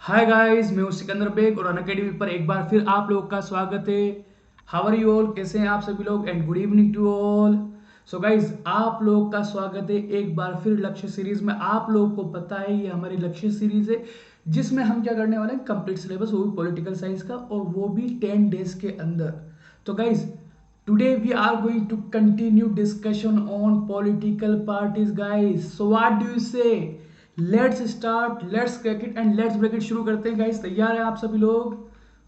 Hi guys, मैं हूं Sikandar bag और अनअकैडमी पर एक बार फिर आप लोगों का स्वागत है। हाउ आर यू ऑल, कैसे हैं आप सभी लोग and good evening to all. So guys, आप लोगों का स्वागत है एक बार फिर लक्ष्य सीरीज में। आप लोगों को पता है ये हमारी लक्ष्य सीरीज है जिसमें हम क्या करने वाले हैं, कंप्लीट सिलेबस, वो भी पॉलिटिकल साइंस का, और वो भी 10 डेज के अंदर। तो guys, today we are going to continue discussion on political parties guys. So what do you say, let's start, let's crack it and let's break it. शुरू करते हैं गाइस, तैयार है आप सभी लोग?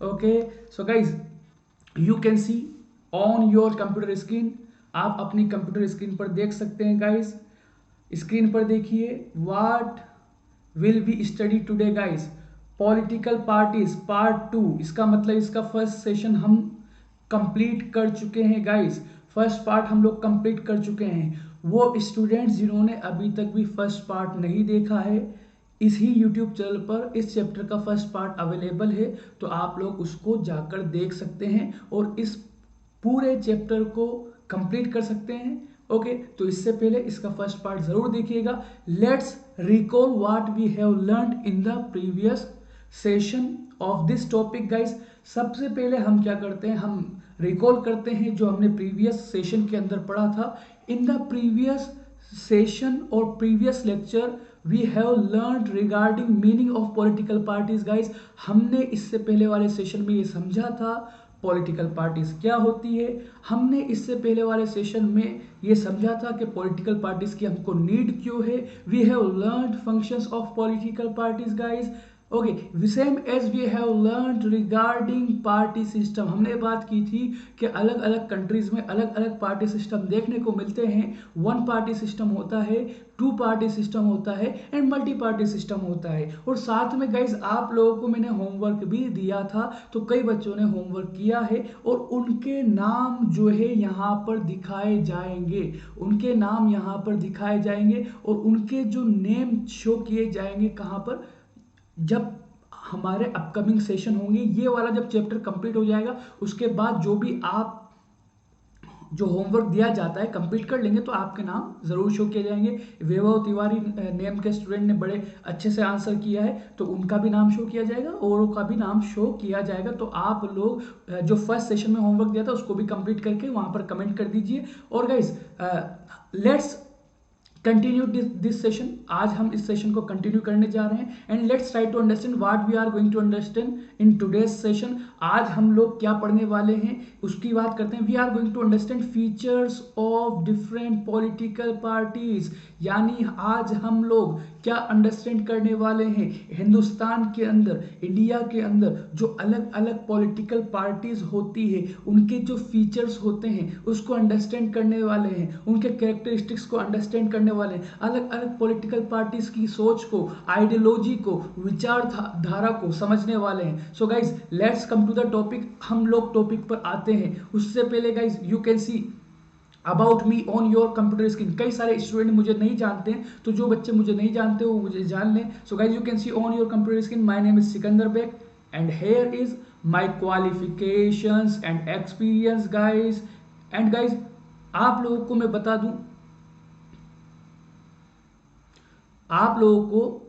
Okay. So guys, you can see on your computer screen, आप अपनी कंप्यूटर स्क्रीन पर देख सकते हैं गाइस। स्क्रीन पर देखिए, what will be study today guys, political parties part 2। इसका मतलब इसका फर्स्ट सेशन हम कंप्लीट कर चुके हैं गाइस। फर्स्ट पार्ट हम लोग कंप्लीट कर चुके हैं। वो स्टूडेंट्स जिन्होंने अभी तक भी फर्स्ट पार्ट नहीं देखा है, इसी यूट्यूब चैनल पर इस चैप्टर का फर्स्ट पार्ट अवेलेबल है, तो आप लोग उसको जाकर देख सकते हैं और इस पूरे चैप्टर को कंप्लीट कर सकते हैं। ओके, तो इससे पहले इसका फर्स्ट पार्ट जरूर देखिएगा। Let's recall what we have learned in the previous session of this topic guys. सबसे पहले हम क्या करते हैं, हम रिकॉल करते हैं जो हमने प्रीवियस सेशन के अंदर पढ़ा था। इन द प्रीवियस सेशन और previous lecture we have learn regarding meaning of political parties guys. हमने इससे पहले वाले सेशन में ये समझा था पॉलिटिकल पार्टीज क्या होती है। हमने इससे पहले वाले सेशन में ये समझा था कि पॉलिटिकल पार्टीज की हमको नीड क्यों है। We have learn functions of political parties guys. Okay, same as we have learn regarding party system, हमने बात की थी कि अलग अलग कंट्रीज में अलग अलग पार्टी सिस्टम देखने को मिलते हैं। वन पार्टी सिस्टम होता है, टू पार्टी सिस्टम होता है एंड मल्टी पार्टी सिस्टम होता है। और साथ में गाइज आप लोगों को मैंने होमवर्क भी दिया था, तो कई बच्चों ने होमवर्क किया है और उनके नाम जो है यहाँ पर दिखाए जाएंगे। उनके नाम यहाँ पर दिखाए जाएंगे और उनके जो नेम शो किए जाएंगे कहाँ पर, जब हमारे अपकमिंग सेशन होंगे। ये वाला जब चैप्टर कंप्लीट हो जाएगा उसके बाद जो भी आप जो होमवर्क दिया जाता है कंप्लीट कर लेंगे तो आपके नाम जरूर शो किए जाएंगे। वैभव तिवारी नेम के स्टूडेंट ने बड़े अच्छे से आंसर किया है, तो उनका भी नाम शो किया जाएगा, औरों का भी नाम शो किया जाएगा। तो आप लोग जो फर्स्ट सेशन में होमवर्क दिया था उसको भी कंप्लीट करके वहां पर कमेंट कर दीजिए। और guys, let's continue this session. आज हम इस सेशन को कंटिन्यू करने जा रहे हैं and let's try to understand what we are going to understand in today's session. आज हम लोग क्या पढ़ने वाले हैं उसकी बात करते हैं। We are going to understand features of different political parties, यानी आज हम लोग क्या अंडरस्टैंड करने वाले हैं, हिंदुस्तान के अंदर, इंडिया के अंदर जो अलग अलग पॉलिटिकल पार्टीज होती है उनके जो फीचर्स होते हैं उसको अंडरस्टैंड करने वाले हैं, उनके कैरेक्टरिस्टिक्स को अंडरस्टैंड करने वाले हैं, अलग अलग पॉलिटिकल पार्टीज की सोच को, आइडियोलॉजी को, विचारधारा को समझने वाले हैं। So guys, let's come to the topic. हम लोग टॉपिक पर आते हैं उससे पहले guys, you can see about me on your computer screen. कई सारे स्टूडेंट मुझे नहीं जानते हैं, तो जो बच्चे मुझे नहीं जानते वो मुझे जान लें। So guys, you can see on your computer screen, my name is Sikandar Baig and here is my qualifications and experience guys. And guys, आप लोगों को मैं बता दूं, आप लोगों को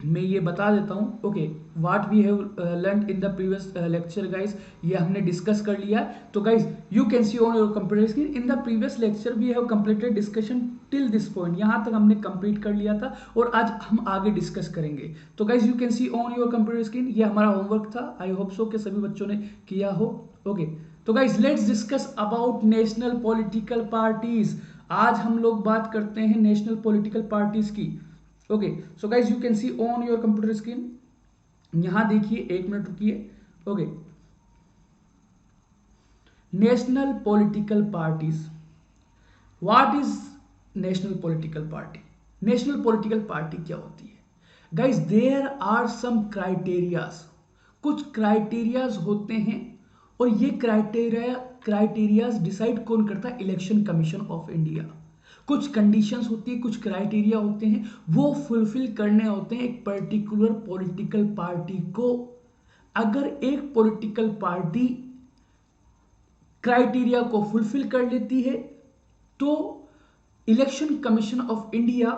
मैं ये बता देता हूं। Okay, what we have learn in the previous lecture guys, ये हमने डिस्कस कर लिया। तो guys, you can see on your computer screen in the previous lecture we have completed discussion till this point. यहां तक हमने कंप्लीट कर लिया था और आज हम आगे डिस्कस करेंगे। तो guys, you can see on your computer screen, ये हमारा होमवर्क था। आई होप सो कि सभी बच्चों ने किया हो। ओके, तो guys let's discuss about national political parties. आज हम लोग बात करते हैं नेशनल पॉलिटिकल पार्टीज की। Okay, so guys, you can see on your computer screen. यहां देखिए, एक मिनट रुकिए। Okay, national political parties, what is national political party? National political party क्या होती है guys? There are some criterias, कुछ criterias होते हैं और ये क्राइटेरियाज डिसाइड कौन करता है? Election commission of India. कुछ कंडीशंस होती है, कुछ क्राइटेरिया होते हैं, वो फुलफिल करने होते हैं एक पर्टिकुलर पॉलिटिकल पार्टी को। अगर एक पॉलिटिकल पार्टी क्राइटेरिया को फुलफिल कर लेती है तो इलेक्शन कमीशन ऑफ इंडिया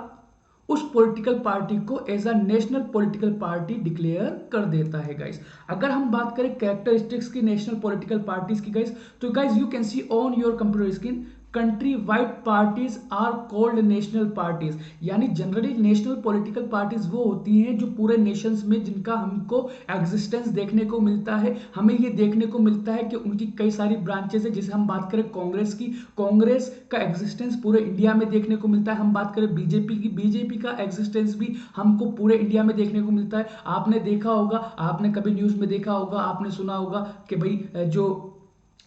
उस पॉलिटिकल पार्टी को as a national political party declare कर देता है गाइस। अगर हम बात करें कैरेक्टरिस्टिक्स की नेशनल पॉलिटिकल पार्टीज की गाइस, तो guys you can see on your computer screen country wide parties are called national parties. यानी जनरली नेशनल पॉलिटिकल पार्टीज वो होती हैं जो पूरे नेशंस में जिनका हमको एग्जिस्टेंस देखने को मिलता है। हमें ये देखने को मिलता है कि उनकी कई सारी ब्रांचेस है। जैसे हम बात करें कांग्रेस की, कांग्रेस का एग्जिस्टेंस पूरे इंडिया में देखने को मिलता है। हम बात करें बीजेपी की, बीजेपी का एग्जिस्टेंस भी हमको पूरे इंडिया में देखने को मिलता है। आपने देखा होगा, आपने कभी न्यूज में देखा होगा, आपने सुना होगा कि भाई जो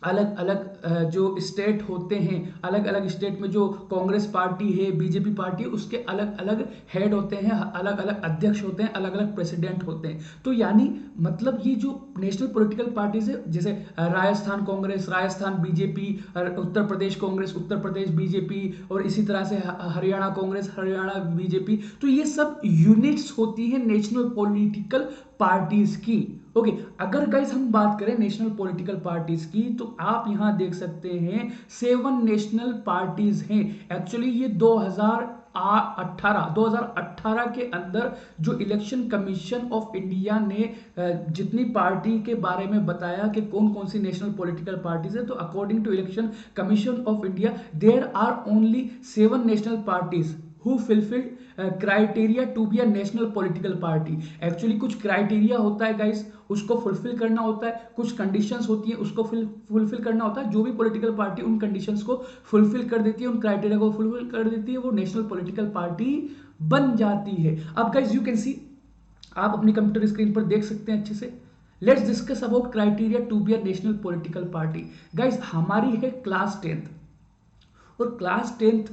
अलग अलग जो स्टेट होते हैं, अलग अलग स्टेट में जो कांग्रेस पार्टी है, बीजेपी पार्टी, उसके अलग अलग हेड होते हैं, अलग अलग अध्यक्ष होते हैं, अलग अलग प्रेसिडेंट होते हैं। तो यानी मतलब ये जो नेशनल पॉलिटिकल पार्टीज है, जैसे राजस्थान कांग्रेस, राजस्थान बीजेपी, उत्तर प्रदेश कांग्रेस, उत्तर प्रदेश बीजेपी, और इसी तरह से हरियाणा कांग्रेस, हरियाणा बीजेपी, तो ये सब यूनिट्स होती हैं नेशनल पॉलिटिकल पार्टीज की। ओके, अगर गाइस हम बात करें नेशनल पॉलिटिकल पार्टीज की, तो आप यहां देख सकते हैं 7 नेशनल पार्टीज हैं। एक्चुअली ये 2018 के अंदर जो इलेक्शन कमीशन ऑफ इंडिया ने जितनी पार्टी के बारे में बताया कि कौन कौन सी नेशनल पॉलिटिकल पार्टीज है, तो according to election commission of India there are only 7 national parties who fulfilled criteria to be a national political party। Actually कुछ क्राइटेरिया होता है गाइस, उसको फुलफिल करना होता है, कुछ कंडीशंस होती है, उसको फुलफिल करना होता है। जो भी पॉलिटिकल पार्टी उन कंडीशंस को फुलफिल कर देती है, उन क्राइटेरिया को फुलफिल कर देती है, वो नेशनल पॉलिटिकल पार्टी बन जाती है। अब गाइस यू कैन सी, आप अपनी कंप्यूटर स्क्रीन पर देख सकते हैं अच्छे से। Let's discuss about criteria to be a national political party. Guys हमारी है क्लास 10th, और क्लास 10th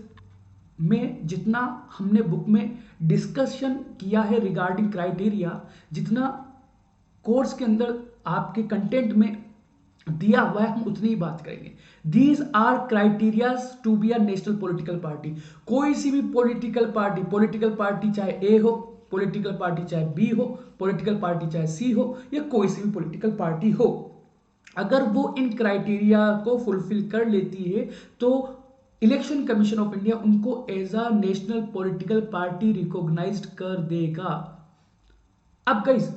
में जितना हमने बुक में डिस्कशन किया है रिगार्डिंग क्राइटेरिया, जितना कोर्स के अंदर आपके कंटेंट में दिया हुआ है, हम उतनी ही बात करेंगे। These are criterias to be a national political party. कोई सी भी पॉलिटिकल पार्टी चाहे ए हो, पॉलिटिकल पार्टी चाहे बी हो, पॉलिटिकल पार्टी चाहे सी हो, या कोई सी भी पॉलिटिकल पार्टी हो, अगर वो इन क्राइटेरिया को फुलफिल कर लेती है, तो इलेक्शन कमीशन ऑफ इंडिया उनको as a national political party recognised कर देगा। अब गाइस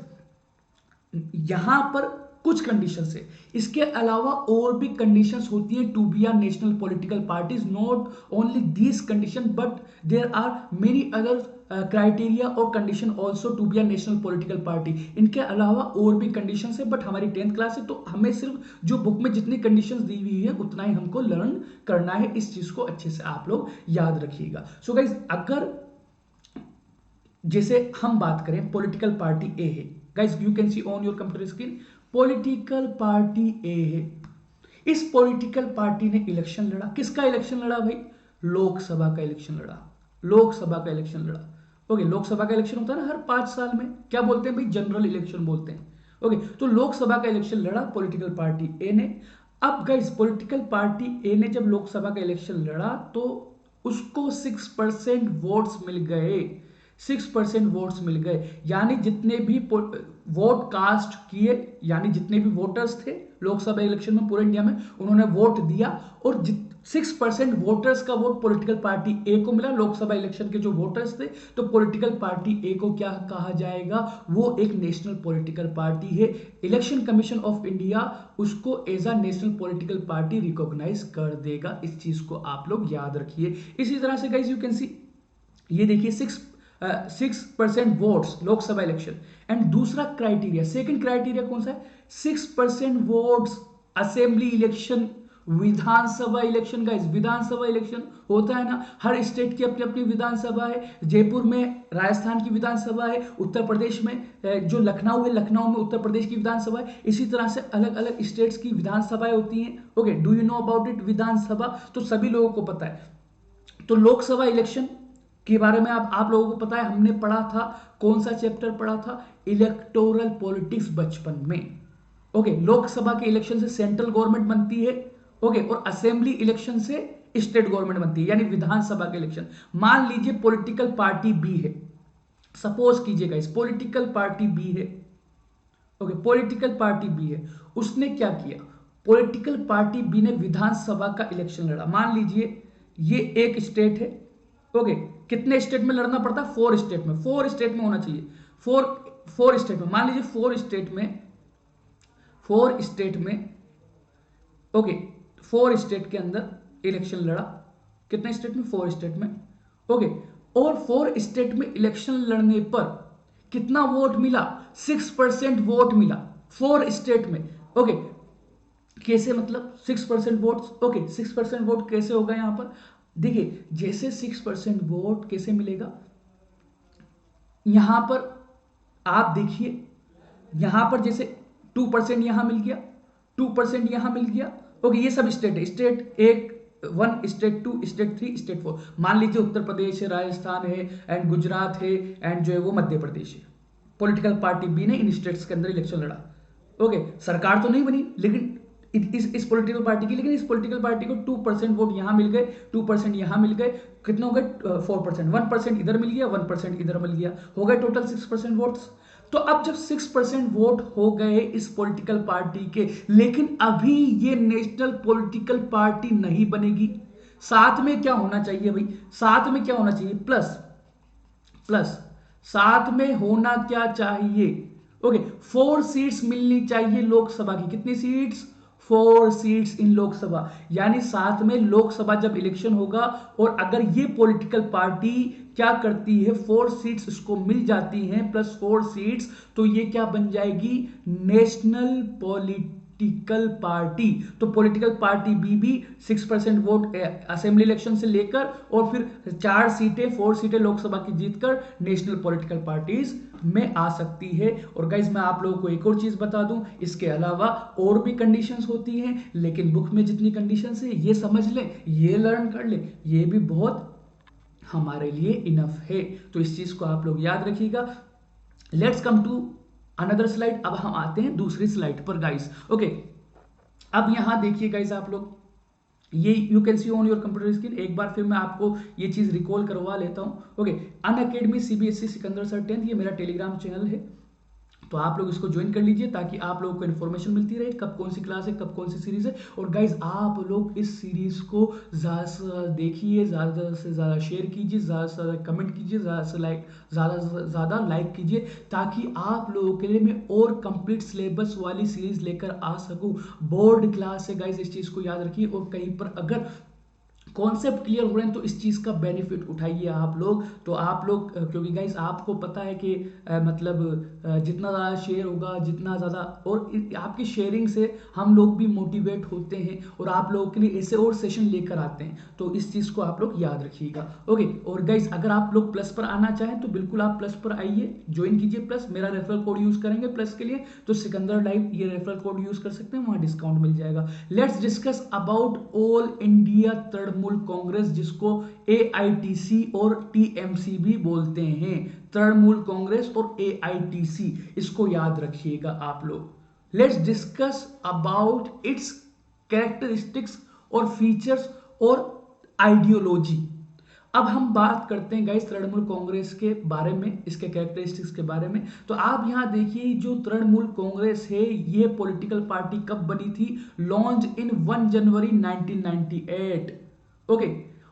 यहां पर कुछ कंडीशंस है, इसके अलावा और भी कंडीशंस होती हैं to be a national political parties. Not only these condition but there are many other criteria और condition also to be a national political party. इनके अलावा और भी कंडीशंस है, बट हमारी 10th क्लास है, तो हमें सिर्फ जो बुक में जितनी कंडीशंस दी हुई है उतना ही हमको लर्न करना है। इस चीज को अच्छे से आप लोग याद रखिएगा। सो गाइज अगर जैसे हम बात करें पॉलिटिकल पार्टी ए है, guys you can see on your computer screen, political party A है। इस पॉलिटिकल पार्टी ने इलेक्शन लड़ा। किसका इलेक्शन लड़ा भाई? लोकसभा का इलेक्शन लड़ा। लोकसभा का इलेक्शन लड़ा। ओके, लोकसभा का इलेक्शन होता है ना हर 5 साल में, क्या बोलते हैं भाई? जनरल इलेक्शन बोलते हैं। ओके, तो लोकसभा का इलेक्शन लड़ा पॉलिटिकल पार्टी ए ने। अब गाइस पॉलिटिकल पार्टी ए ने जब लोकसभा का इलेक्शन लड़ा, तो उसको 6% वोट्स मिल गए। 6% वोट्स मिल गए, यानी जितने भी वोट कास्ट किए, यानी जितने भी वोटर्स थे लोकसभा इलेक्शन में पूरे इंडिया में, उन्होंने वोट दिया, और 6% वोटर्स का वोट पॉलिटिकल पार्टी ए को मिला। लोकसभा इलेक्शन के जो वोटर्स थे, तो पॉलिटिकल पार्टी ए को क्या कहा जाएगा? वो एक नेशनल पॉलिटिकल पार्टी है। इलेक्शन कमीशन ऑफ इंडिया उसको as a national political party recognise कर देगा। इस चीज को आप लोग याद रखिए। इसी तरह से गाइस यू कैन सी, ये देखिए 6% वोट्स लोकसभा इलेक्शन। एंड दूसरा क्राइटेरिया, सेकंड क्राइटेरिया कौन सा है? 6% वोट्स असेंबली इलेक्शन, विधानसभा इलेक्शन। गाइस विधानसभा इलेक्शन होता है ना, हर स्टेट की अपनी अपनी विधानसभा है। जयपुर में राजस्थान की विधानसभा है, उत्तर प्रदेश में जो लखनऊ है, लखनऊ में उत्तर प्रदेश की विधानसभा है। इसी तरह से अलग अलग स्टेट्स की विधानसभाएं होती हैं। Okay, do you know about it? विधानसभा तो सभी लोगों को पता है। तो लोकसभा इलेक्शन के बारे में आप लोगों को पता है, हमने पढ़ा था, कौन सा चैप्टर पढ़ा था? इलेक्टोरल पॉलिटिक्स बचपन में। ओके, लोकसभा के इलेक्शन से सेंट्रल गवर्नमेंट बनती है। ओके, और असेंबली इलेक्शन से स्टेट गवर्नमेंट बनती है, यानी विधानसभा के इलेक्शन। मान लीजिए पॉलिटिकल पार्टी बी है, सपोज कीजिएगा इस पॉलिटिकल पार्टी बी है। ओके, पॉलिटिकल पार्टी बी है, उसने क्या किया? पॉलिटिकल पार्टी बी ने विधानसभा का इलेक्शन लड़ा। मान लीजिए ये एक स्टेट है। ओके, कितने स्टेट में लड़ना पड़ता है? 4 स्टेट में। 4 स्टेट में होना चाहिए। 4 स्टेट में, मान लीजिए 4 स्टेट में ओके, 4 स्टेट के अंदर इलेक्शन लड़ा। कितने स्टेट में? 4 स्टेट में। ओके, और 4 स्टेट में इलेक्शन लड़ने पर कितना वोट मिला? 6% वोट मिला 4 स्टेट में। ओके, कैसे मतलब 6% वोट? ओके, 6% वोट कैसे होगा यहां पर? देखिए, जैसे 6% वोट कैसे मिलेगा यहां पर, आप देखिए यहां पर जैसे 2% यहां मिल गया, 2% यहां मिल गया। ओके, ये सब स्टेट है, स्टेट एक 1, स्टेट 2, स्टेट 3, स्टेट 4। मान लीजिए उत्तर प्रदेश है, राजस्थान है एंड गुजरात है एंड जो है वो मध्य प्रदेश है। पॉलिटिकल पार्टी बी ने इन स्टेट्स के अंदर इलेक्शन लड़ा। ओके, सरकार तो नहीं बनी लेकिन इस पॉलिटिकल पार्टी की, लेकिन इस पॉलिटिकल पार्टी को 2% वोट यहां मिल गए, 2% यहां मिल गए। कितने हो गए? 4%। 1% इधर मिल गया, 1% इधर मिल गया, हो गए टोटल 6% वोट्स। तो अब जब 6% वोट हो गए इस पॉलिटिकल पार्टी के, लेकिन अभी ये नेशनल पॉलिटिकल पार्टी नहीं बनेगी। साथ में क्या होना चाहिए भाई? साथ में क्या होना चाहिए? प्लस प्लस साथ में होना क्या चाहिए? ओके, 4 सीट्स मिलनी चाहिए लोकसभा की। कितनी सीट्स? 4 seats in Lok Sabha. यानी साथ में लोकसभा जब इलेक्शन होगा और अगर ये पॉलिटिकल पार्टी क्या करती है, 4 सीट्स इसको मिल जाती हैं प्लस 4 सीट्स, तो ये क्या बन जाएगी? National political party. तो पॉलिटिकल पार्टी बी भी 6% वोट असेंबली इलेक्शन से लेकर और फिर 4 सीटें 4 सीटें लोकसभा की जीतकर नेशनल पॉलिटिकल पार्टीज में आ सकती है। और गाइज मैं आप लोगों को एक और चीज बता दूं, इसके अलावा और भी कंडीशंस होती हैं, लेकिन बुक में जितनी कंडीशंस है ये समझ ले, ये लर्न कर ले, ये भी बहुत हमारे लिए इनफ है। तो इस चीज को आप लोग याद रखिएगा। Let's come to another slide. अब हम आते हैं दूसरी स्लाइड पर गाइस। ओके, अब यहां देखिए गाइस, आप लोग ये you can see on your computer screen. एक बार फिर मैं आपको ये चीज रिकॉल करवा लेता हूं। Okay, Unacademy CBSE Sikandar sir 10th, ये मेरा टेलीग्राम चैनल है, तो आप लोग इसको ज्वाइन कर लीजिए ताकि आप लोगों को इन्फॉर्मेशन मिलती रहे कब कौन सी क्लास है, कब कौन सी सीरीज है। और गाइज आप लोग इस सीरीज को ज़्यादा से ज़्यादा देखिए, ज़्यादा से ज़्यादा शेयर कीजिए, ज़्यादा से ज़्यादा कमेंट कीजिए, ज़्यादा से ज़्यादा लाइक कीजिए, ताकि आप लोगों के लिए मैं और कंप्लीट सिलेबस वाली सीरीज लेकर आ सकूं। बोर्ड क्लास है गाइज, इस चीज़ को याद रखिए। और कहीं पर अगर कॉन्सेप्ट क्लियर हो रहे हैं तो इस चीज का बेनिफिट उठाइए आप लोग। तो आप लोग क्योंकि गाइस आपको पता है कि मतलब जितना ज़्यादा शेयर होगा, जितना ज़्यादा, और आपकी शेयरिंग से हम लोग भी मोटिवेट होते हैं और आप लोगों के लिए ऐसे और सेशन लेकर आते हैं। तो इस चीज़ को आप लोग याद रखिएगा। ओके, और गाइस अगर आप लोग प्लस पर आना चाहें तो बिल्कुल आप प्लस पर आइए, ज्वाइन कीजिए प्लस। मेरा रेफरल कोड यूज करेंगे प्लस के लिए तो सिकंदर लाइव ये रेफरल कोड यूज कर सकते हैं, वहां डिस्काउंट मिल जाएगा। Let's discuss about all India Trinamool Congress, जिसको एआईटीसी और टीएमसी भी बोलते हैं। तृणमूल कांग्रेस और एआईटीसी, इसको याद रखिएगा आप लोग। Let's discuss about it's characteristics और फीचर्स और आइडियोलॉजी। अब हम बात करते हैं गाइस तृणमूल कांग्रेस के बारे में, इसके कैरेक्टरिस्टिक्स के बारे में। तो आप यहां देखिए, जो तृणमूल कांग्रेस है ये पॉलिटिकल पार्टी कब बनी थी? Launch in 1 January 1998। ओके,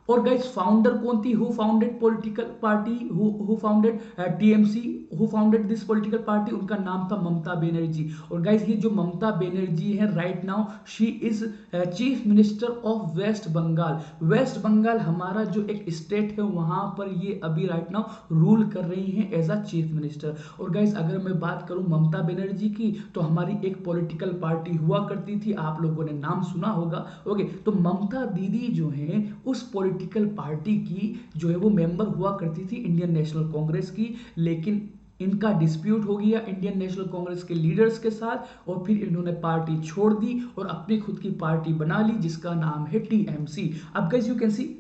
और गाइस फाउंडर कौन थी? Who founded political party, who founded TMC, who founded this political party? उनका नाम था ममता बनर्जी। और गाइस ये जो ममता बनर्जी है right now she is chief minister of West Bengal. West Bengal हमारा जो एक स्टेट है वहां पर ये अभी राइट नाउ रूल कर रही हैं एज अ चीफ मिनिस्टर। और गाइस अगर मैं बात करूं ममता बनर्जी की, तो हमारी एक पॉलिटिकल पार्टी हुआ करती थी, आप लोगों ने नाम सुना होगा। ओके, तो ममता दीदी जो है उस पॉलिटिकल पार्टी की जो है वो मेंबर हुआ करती थी इंडियन नेशनल कांग्रेस की, लेकिन इनका डिस्प्यूट हो गया इंडियन नेशनल कांग्रेस के लीडर्स के साथ और फिर इन्होंने पार्टी छोड़ दी और अपनी खुद की पार्टी बना ली जिसका नाम है टीएमसी। अब guys you can see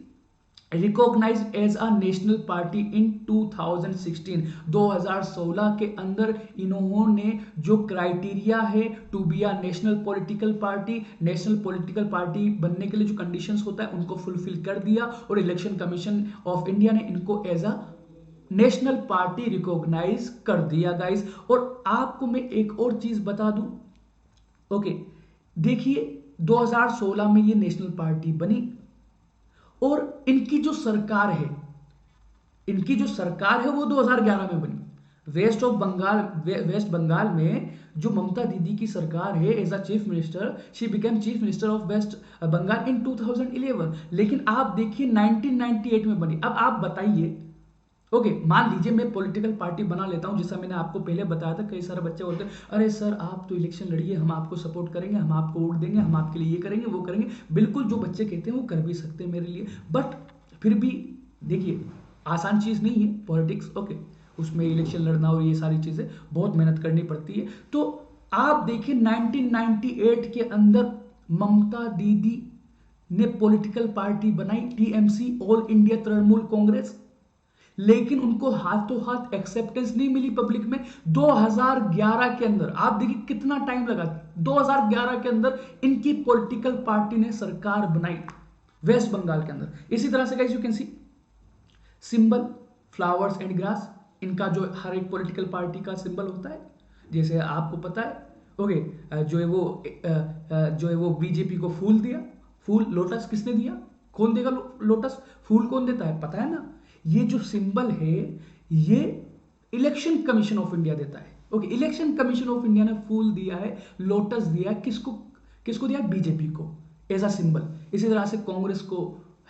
recognised as a national party in 2016। 2016 के अंदर इन्होंने जो क्राइटेरिया है to be a national political party, national political party बनने के लिए जो कंडीशंस होता है उनको फुलफिल कर दिया और इलेक्शन कमीशन ऑफ इंडिया ने इनको as a national party recognise कर दिया गाइस। और आपको मैं एक और चीज बता दूं। ओके, देखिए 2016 में ये नेशनल पार्टी बनी और इनकी जो सरकार है इनकी जो सरकार है वो 2011 में बनी। वेस्ट बंगाल में जो ममता दीदी की सरकार है as a chief minister, she became chief minister of West Bengal in 2011। लेकिन आप देखिए 1998 में बनी। अब आप बताइए, ओके मान लीजिए मैं पॉलिटिकल पार्टी बना लेता हूं, जैसा मैंने आपको पहले बताया था। कई सारे बच्चे बोलते हैं अरे सर आप तो इलेक्शन लड़िए, हम आपको सपोर्ट करेंगे, हम आपको वोट देंगे, हम आपके लिए ये करेंगे वो करेंगे। बिल्कुल जो बच्चे कहते हैं वो कर भी सकते हैं मेरे लिए, बट फिर भी देखिए आसान चीज़ नहीं है पॉलिटिक्स। ओके उसमें इलेक्शन लड़ना और ये सारी चीज़ें बहुत मेहनत करनी पड़ती है। तो आप देखिए 1998 के अंदर ममता दीदी ने पॉलिटिकल पार्टी बनाई TMC, all India Trinamool Congress. लेकिन उनको हाथों हाथ एक्सेप्टेंस नहीं मिली पब्लिक में। 2011 के अंदर आप देखिए कितना टाइम लगा, 2011 के अंदर इनकी पॉलिटिकल पार्टी ने सरकार बनाई वेस्ट बंगाल के अंदर। इसी तरह से guys you can C symbol flowers and grass, इनका जो हर एक पॉलिटिकल पार्टी का सिंबल होता है, जैसे आपको पता है। ओके जो है वो बीजेपी को फूल दिया, फूल लोटस किसने दिया, कौन देगा लोटस, फूल कौन देता है पता है ना। ये जो सिंबल है ये इलेक्शन कमीशन ऑफ इंडिया देता है। Okay election commission of India ने फूल दिया है, लोटस दिया, किसको किसको दिया, बीजेपी को एज अ सिंबल। इसी तरह से कांग्रेस को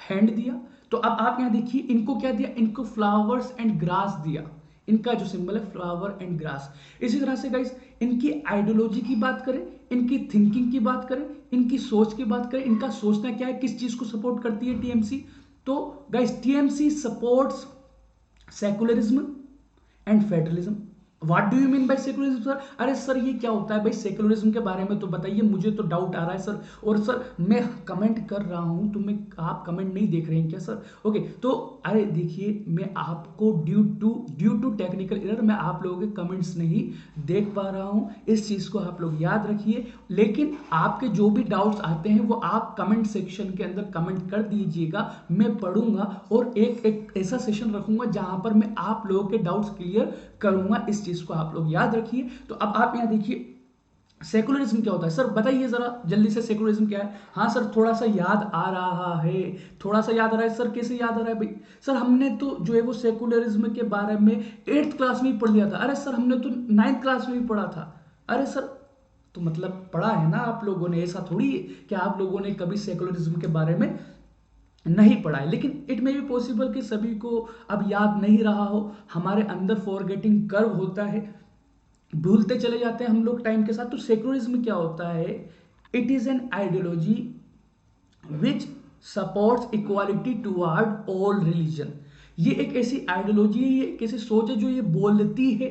हैंड दिया। तो अब आप यहां देखिए इनको क्या दिया, इनको फ्लावर्स एंड ग्रास दिया। इनका जो सिंबल है फ्लावर एंड ग्रास। इसी तरह से गाइस इनकी आइडियोलॉजी की बात करें, इनकी थिंकिंग की बात करें, इनकी सोच की बात करें, इनका सोचना क्या है, किस चीज को सपोर्ट करती है टीएमसी। तो guys TMC supports secularism and federalism. What do you mean bye secularism sir, अरे सर ये क्या होता है भाई, सेकुलरिज्म के बारे में तो बताइए, मुझे तो डाउट आ रहा है सर। और सर मैं कमेंट कर रहा हूं तो मैं, आप कमेंट नहीं देख रहे हैं क्या सर। ओके तो अरे देखिए मैं आपको ड्यू टू टेक्निकल एरर मैं आप लोगों के कमेंट्स नहीं देख पा रहा हूं, इस चीज को आप लोग याद रखिए। लेकिन आपके जो भी डाउट्स आते हैं वो आप कमेंट सेक्शन के अंदर कमेंट कर दीजिएगा, मैं पढ़ूंगा और एक ऐसा सेशन रखूंगा जहां पर मैं आप लोगों के डाउट्स क्लियर करूंगा। इस चीज को आप लोग याद रखिए। तो अब आप यहां देखिए सेकुलरिज्म क्या होता है सर, बताइए जरा जल्दी से सेकुलरिज्म क्या है। हाँ सर थोड़ा सा याद आ रहा है, थोड़ा सा याद आ रहा है सर, कैसे याद आ रहा है भाई, सर हमने तो जो है वो सेकुलरिज्म के बारे में 8th क्लास में ही पढ़ लिया था। अरे सर हमने तो 9th क्लास में भी पढ़ा था। अरे सर तो मतलब पढ़ा है ना आप लोगों ने, ऐसा थोड़ी कि आप लोगों ने कभी सेकुलरिज्म के बारे में नहीं पढ़ा है। लेकिन इट मे बी पॉसिबल कि सभी को अब याद नहीं रहा हो, हमारे अंदर फॉरगेटिंग कर्व होता है, भूलते चले जाते हैं हम लोग टाइम के साथ। तो सेकुलरिज्म क्या होता है, it is an ideology which supports equality toward all religion. ये एक ऐसी आइडियोलॉजी है, ये एक ऐसी सोच है जो ये बोलती है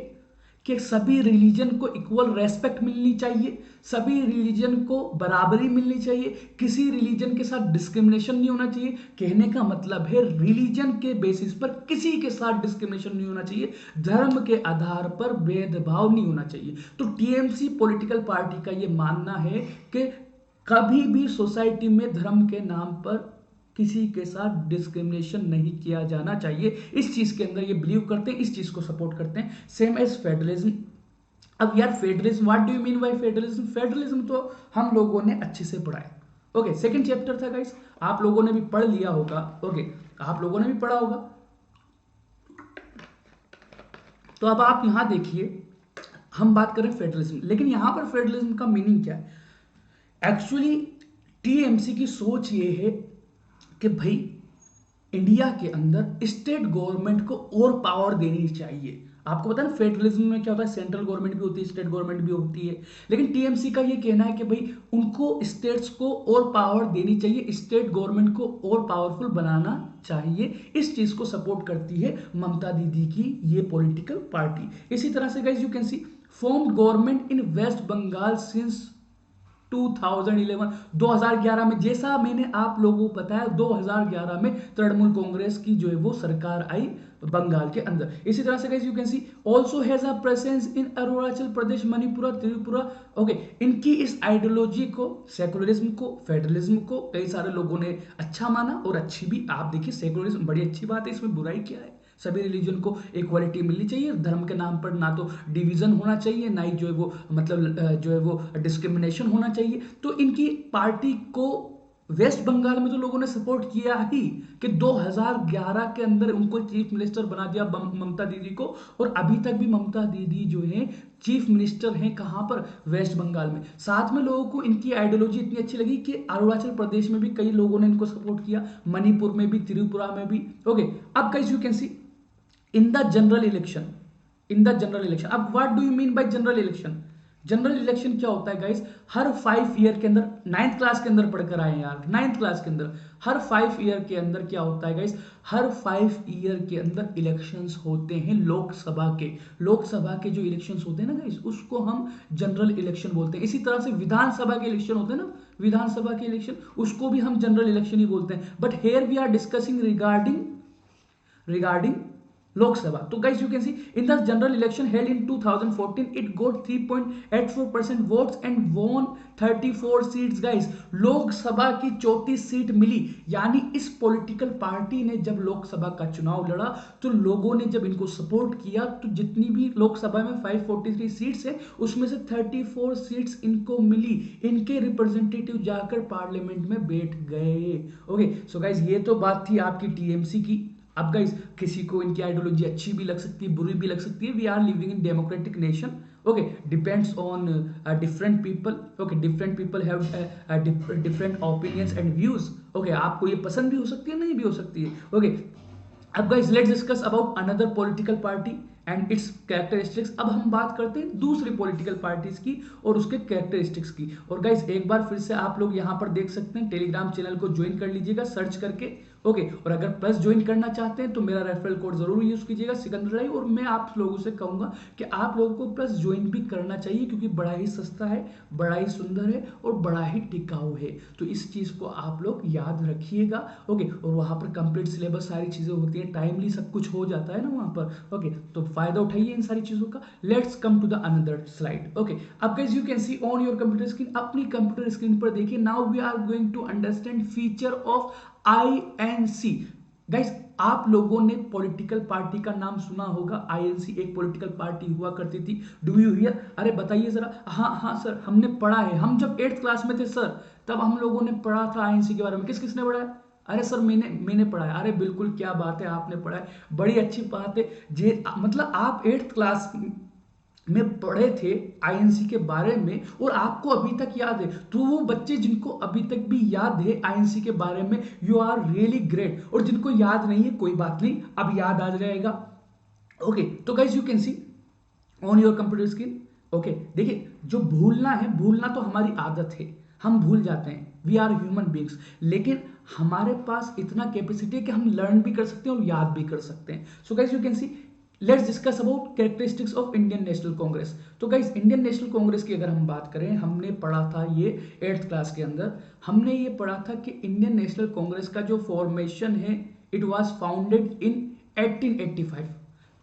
कि सभी रिलीजन को इक्वल रेस्पेक्ट मिलनी चाहिए, सभी रिलीजन को बराबरी मिलनी चाहिए, किसी रिलीजन के साथ डिस्क्रिमिनेशन नहीं होना चाहिए। कहने का मतलब है रिलीजन के बेसिस पर किसी के साथ डिस्क्रिमिनेशन नहीं होना चाहिए, धर्म के आधार पर भेदभाव नहीं होना चाहिए। तो टीएमसी पॉलिटिकल पार्टी का यह मानना है कि कभी भी सोसाइटी में धर्म के नाम पर किसी के साथ डिस्क्रिमिनेशन नहीं किया जाना चाहिए। इस चीज के अंदर ये बिलीव करते हैं, इस चीज को सपोर्ट करते हैं। Same as federalism. अब यार federalism, what do you mean by federalism, federalism तो हम लोगों ने अच्छे से पढ़ा है। ओके सेकंड चैप्टर था गाइस, आप लोगों ने भी पढ़ लिया होगा। ओके आप लोगों ने भी पढ़ा होगा। तो अब आप यहां देखिए हम बात करें फेडरलिज्म, लेकिन यहां पर फेडरलिज्म का मीनिंग क्या है। एक्चुअली टीएमसी की सोच ये है कि भाई इंडिया के अंदर स्टेट गवर्नमेंट को और पावर देनी चाहिए। आपको पता है ना फेडरलिज्म में क्या होता है, सेंट्रल गवर्नमेंट भी होती है, स्टेट गवर्नमेंट भी होती है। लेकिन टीएमसी का ये कहना है कि भाई उनको स्टेट्स को और पावर देनी चाहिए, स्टेट गवर्नमेंट को और पावरफुल बनाना चाहिए। इस चीज को सपोर्ट करती है ममता दीदी की ये पॉलिटिकल पार्टी। इसी तरह से guys you can see formed government in West Bengal since 2011 में, जैसा मैंने आप लोगों को बताया 2011 में तृणमूल कांग्रेस की जो है वो सरकार आई बंगाल के अंदर। इसी तरह से guys you can C also has a presence in Arunachal Pradesh, Manipur, Tripura. Okay इनकी इस आइडियोलॉजी को, सेकुलरिज्म को, फेडरलिज्म को कई सारे लोगों ने अच्छा माना और अच्छी भी। आप देखिए सेकुलरिज्म बड़ी अच्छी बात है, इसमें बुराई क्या है, सभी रिलीजन को इक्वालिटी मिलनी चाहिए, धर्म के नाम पर ना तो डिवीजन होना चाहिए, ना ही जो है वो मतलब जो है वो डिस्क्रिमिनेशन होना चाहिए। तो इनकी पार्टी को वेस्ट बंगाल में तो लोगों ने सपोर्ट किया ही कि 2011 के अंदर उनको चीफ मिनिस्टर बना दिया ममता दीदी को, और अभी तक भी ममता दीदी जो है चीफ मिनिस्टर हैं कहां पर, वेस्ट बंगाल में। साथ में लोगों को इनकी आइडियोलॉजी इतनी अच्छी लगी कि अरुणाचल प्रदेश में भी कई लोगों ने इनको सपोर्ट किया, मणिपुर में भी, त्रिपुरा में भी। ओके, अब guys you can see in the general election, अब what do you mean by general election? General election क्या होता है गाइस? हर 5 ईयर के अंदर, 9th क्लास के अंदर पढ़कर आए यार, 9th क्लास के अंदर हर 5 ईयर के अंदर क्या होता है गाइस? हर 5 ईयर के अंदर इलेक्शंस होते हैं लोकसभा के। लोकसभा के जो इलेक्शंस होते हैं ना गाइस, उसको हम जनरल इलेक्शन बोलते हैं। इसी तरह से विधानसभा के इलेक्शन होते हैं ना, विधानसभा के इलेक्शन, उसको भी हम जनरल इलेक्शन ही बोलते हैं। But here we are discussing regarding Lok Sabha. So guys, you can see in the general election held in 2014, it got 3.84% votes and won 34 seats guys. Lok Sabha की 34 सीट मिली, यानी इस पॉलिटिकल पार्टी ने जब लोकसभा का चुनाव लड़ा तो लोगों ने जब इनको सपोर्ट किया तो जितनी भी लोकसभा में 543 सीट्स है उसमें से 34 सीट्स इनको मिली। इनके रिप्रेजेंटेटिव जाकर पार्लियामेंट में बैठ गए। ओके, सो गाइज ये तो बात थी आपकी टीएमसी की। अब गाइस किसी को इनकी आइडियोलॉजी अच्छी भी लग सकती है, बुरी भी लग सकती है। We are living in democratic nation, okay, depends on different people. Okay, different people have different opinions and views. Okay, आपको ये पसंद भी हो सकती है, नहीं भी हो सकती है। ओके, अब guys let's discuss about another political party and its characteristics. अब हम बात करते हैं दूसरी पॉलिटिकल पार्टीज की और उसके कैरेक्टरिस्टिक्स की। और गाइस एक बार फिर से आप लोग यहां पर देख सकते हैं, टेलीग्राम चैनल को ज्वाइन कर लीजिएगा सर्च करके। ओके, और अगर प्लस ज्वाइन करना चाहते हैं तो मेरा रेफरल कोड जरूर यूज कीजिएगा सिकंदर लाइव। और मैं आप लोगों से कहूंगा कि आप लोगों को प्लस ज्वाइन भी करना चाहिए, क्योंकि बड़ा ही सस्ता है, बड़ा ही सुंदर है और बड़ा ही टिकाऊ है। तो इस चीज को आप लोग याद रखिएगा। ओके, और वहां पर कंप्लीट सिलेबस सारी चीजें होती है, टाइमली सब कुछ हो जाता है ना वहां पर। ओके, तो फायदा उठाइए इन सारी चीजों का। Let's come to the another slide. Okay, अब guys you can see on your computer screen, अपनी कंप्यूटर स्क्रीन पर देखिए। Now we are going to understand feature of INC. Guys आप लोगों ने पॉलिटिकल पार्टी का नाम सुना होगा, आईएनसी एक पॉलिटिकल पार्टी हुआ करती थी। Do you here? अरे बताइए जरा। हाँ सर, हमने पढ़ा है, हम जब 8th क्लास में थे सर तब हम लोगों ने पढ़ा था आईएनसी के बारे में। किसने पढ़ा है? अरे सर मैंने पढ़ा है। अरे बिल्कुल, क्या बात है, आपने पढ़ा है, बड़ी अच्छी बात है। जे मतलब आप 8th क्लास में पढ़े थे आईएनसी के बारे में और आपको अभी तक याद है। तो वो बच्चे जिनको अभी तक भी याद है आईएनसी के बारे में, यू आर रियली ग्रेट। और जिनको याद नहीं है कोई बात नहीं, अब याद आ जाएगा। ओके, तो guys you can see on your computer screen. Okay, देखिए जो भूलना तो हमारी आदत है, हम भूल जाते हैं, वी आर ह्यूमन बींग्स। लेकिन हमारे पास इतना कैपेसिटी है कि हम लर्न भी कर सकते हैं और याद भी कर सकते हैं। सो guys you can see let's discuss about characteristics of Indian national Congress. तो गाइस इंडियन नेशनल कांग्रेस की अगर हम बात करें, हमने पढ़ा था ये 8th क्लास के अंदर, हमने ये पढ़ा था कि इंडियन नेशनल कांग्रेस का जो फॉर्मेशन है, इट वाज फाउंडेड इन 1885।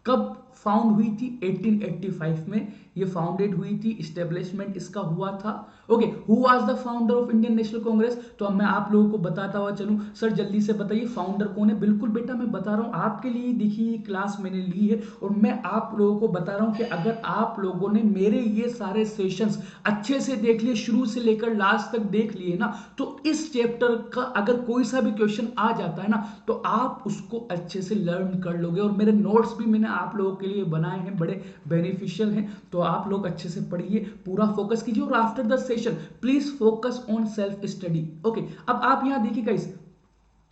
कब फाउंड हुई थी? 1885 में ये फाउंडेड हुई थी, इस्टेब्लिशमेंट इसका हुआ था। Okay, who was the founder of Indian national Congress? तो अब मैं आप लोगों को बताता हुआ चलूं। सर जल्दी से बताइए फाउंडर कौन है? बिल्कुल बेटा, मैं बता रहा हूं आपके लिए, देखिए क्लास मैंने ली है और मैं आप लोगों को बता रहा हूं कि अगर आप लोगों ने मेरे ये सारे सेशंस अच्छे से देख लिए, शुरू से लेकर लास्ट तक देख लिए ना, तो इस चैप्टर का अगर कोई सा भी क्वेश्चन आ जाता है ना तो आप उसको अच्छे से लर्न कर लोगे। और मेरे नोट्स भी मैंने आप लोगों के लिए बनाए हैं, बड़े बेनिफिशियल हैं, तो आप लोग अच्छे से पढ़िए, पूरा फोकस कीजिए। और after the session please focus on self study. Okay, अब आप यहां देखिए गाइस,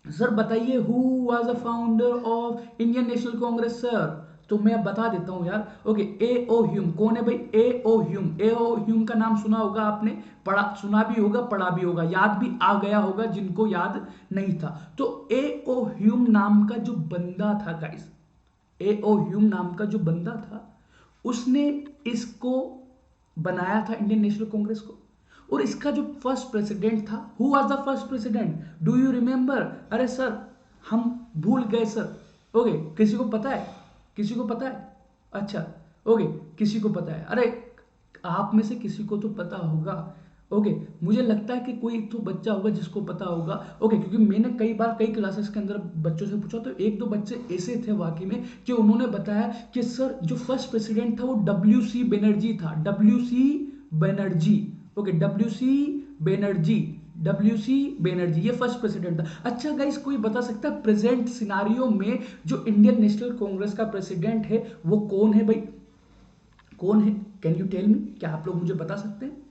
सर बताइए who was the founder of Indian national Congress sir? तो मैं बता देता हूं यार। ओके, ए ओ ह्यूम। कौन है भाई? ए ओ ह्यूम। ए ओ ह्यूम का नाम सुना होगा आपने, पढ़ा, सुना भी होगा, पढ़ा भी होगा, याद भी आ गया होगा जिनको याद नहीं था। तो ए ओ ह्यूम नाम का जो बंदा था गाइस, ए ओ ह्यूम नाम का जो बंदा था, उसने इसको बनाया था इंडियन नेशनल कांग्रेस को। और इसका जो फर्स्ट प्रेसिडेंट था, who was the first president? Do you remember? अरे सर हम भूल गए सर। ओके, किसी को पता है? किसी को पता है? अच्छा, ओके, किसी को पता है? अरे आप में से किसी को तो पता होगा। ओके, मुझे लगता है कि कोई तो बच्चा होगा जिसको पता होगा। ओके, क्योंकि मैंने कई क्लासेस के अंदर बच्चों से पूछा तो एक दो बच्चे ऐसे थे वाकई में कि उन्होंने बताया कि सर जो फर्स्ट प्रेसिडेंट था वो WC बनर्जी था। WC Banerjee. Okay, WC Banerjee WC Banerjee, ये फर्स्ट प्रेसिडेंट था। अच्छा गाइस, कोई बता सकता है प्रेजेंट सिनारियो में जो इंडियन नेशनल कांग्रेस का प्रेसिडेंट है वो कौन है भाई, कौन है? कैन यू टेल मी, क्या आप लोग मुझे बता सकते हैं?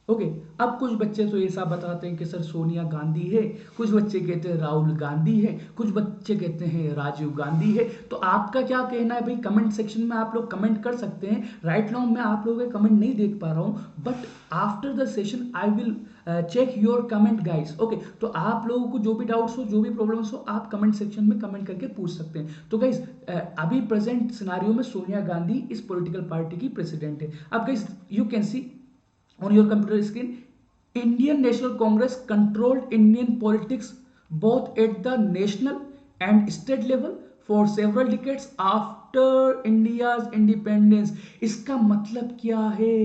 ओके अब कुछ बच्चे तो ऐसा बताते हैं कि सर सोनिया गांधी है, कुछ बच्चे कहते हैं राहुल गांधी है, कुछ बच्चे कहते हैं राजीव गांधी है। तो आपका क्या कहना है भाई? कमेंट सेक्शन में आप लोग कमेंट कर सकते हैं। राइट नाउ मैं आप लोगों के कमेंट नहीं देख पा रहा हूं, but after the session I will check your comment guys. Okay, तो आप लोगों को जो भी डाउट्स हो, जो भी प्रॉब्लम्स हो, आप कमेंट सेक्शन में कमेंट करके पूछ सकते हैं। तो गाइस अभी प्रेजेंट सिनारियो में सोनिया गांधी इस पॉलिटिकल पार्टी की प्रेसिडेंट है। अब guys you can C on your computer screen, Indian National Congress controlled Indian politics both at the national and state level for several decades after India's independence। इसका मतलब क्या है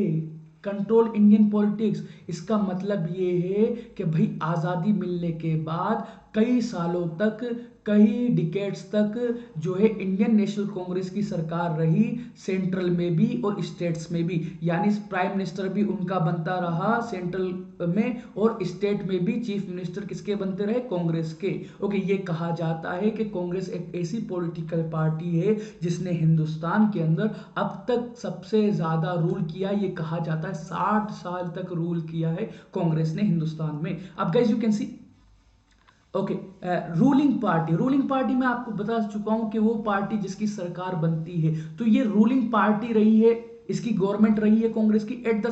control Indian politics? इसका मतलब ये है कि भाई आज़ादी मिलने के बाद कई सालों तक, कई डिकेड्स तक जो है इंडियन नेशनल कांग्रेस की सरकार रही, सेंट्रल में भी और स्टेट्स में भी। यानी प्राइम मिनिस्टर भी उनका बनता रहा सेंट्रल में, और स्टेट में भी चीफ मिनिस्टर किसके बनते रहे? कांग्रेस के। ओके, ये कहा जाता है कि कांग्रेस एक ऐसी पॉलिटिकल पार्टी है जिसने हिंदुस्तान के अंदर अब तक सबसे ज्यादा रूल किया। ये कहा जाता है 60 साल तक रूल किया है कांग्रेस ने हिंदुस्तान में। अब guys you can C okay, ruling party मैं आपको बता चुका हूं कि वो पार्टी जिसकी सरकार बनती है। तो ये रूलिंग पार्टी रही है, इसकी गवर्नमेंट रही है कांग्रेस की at the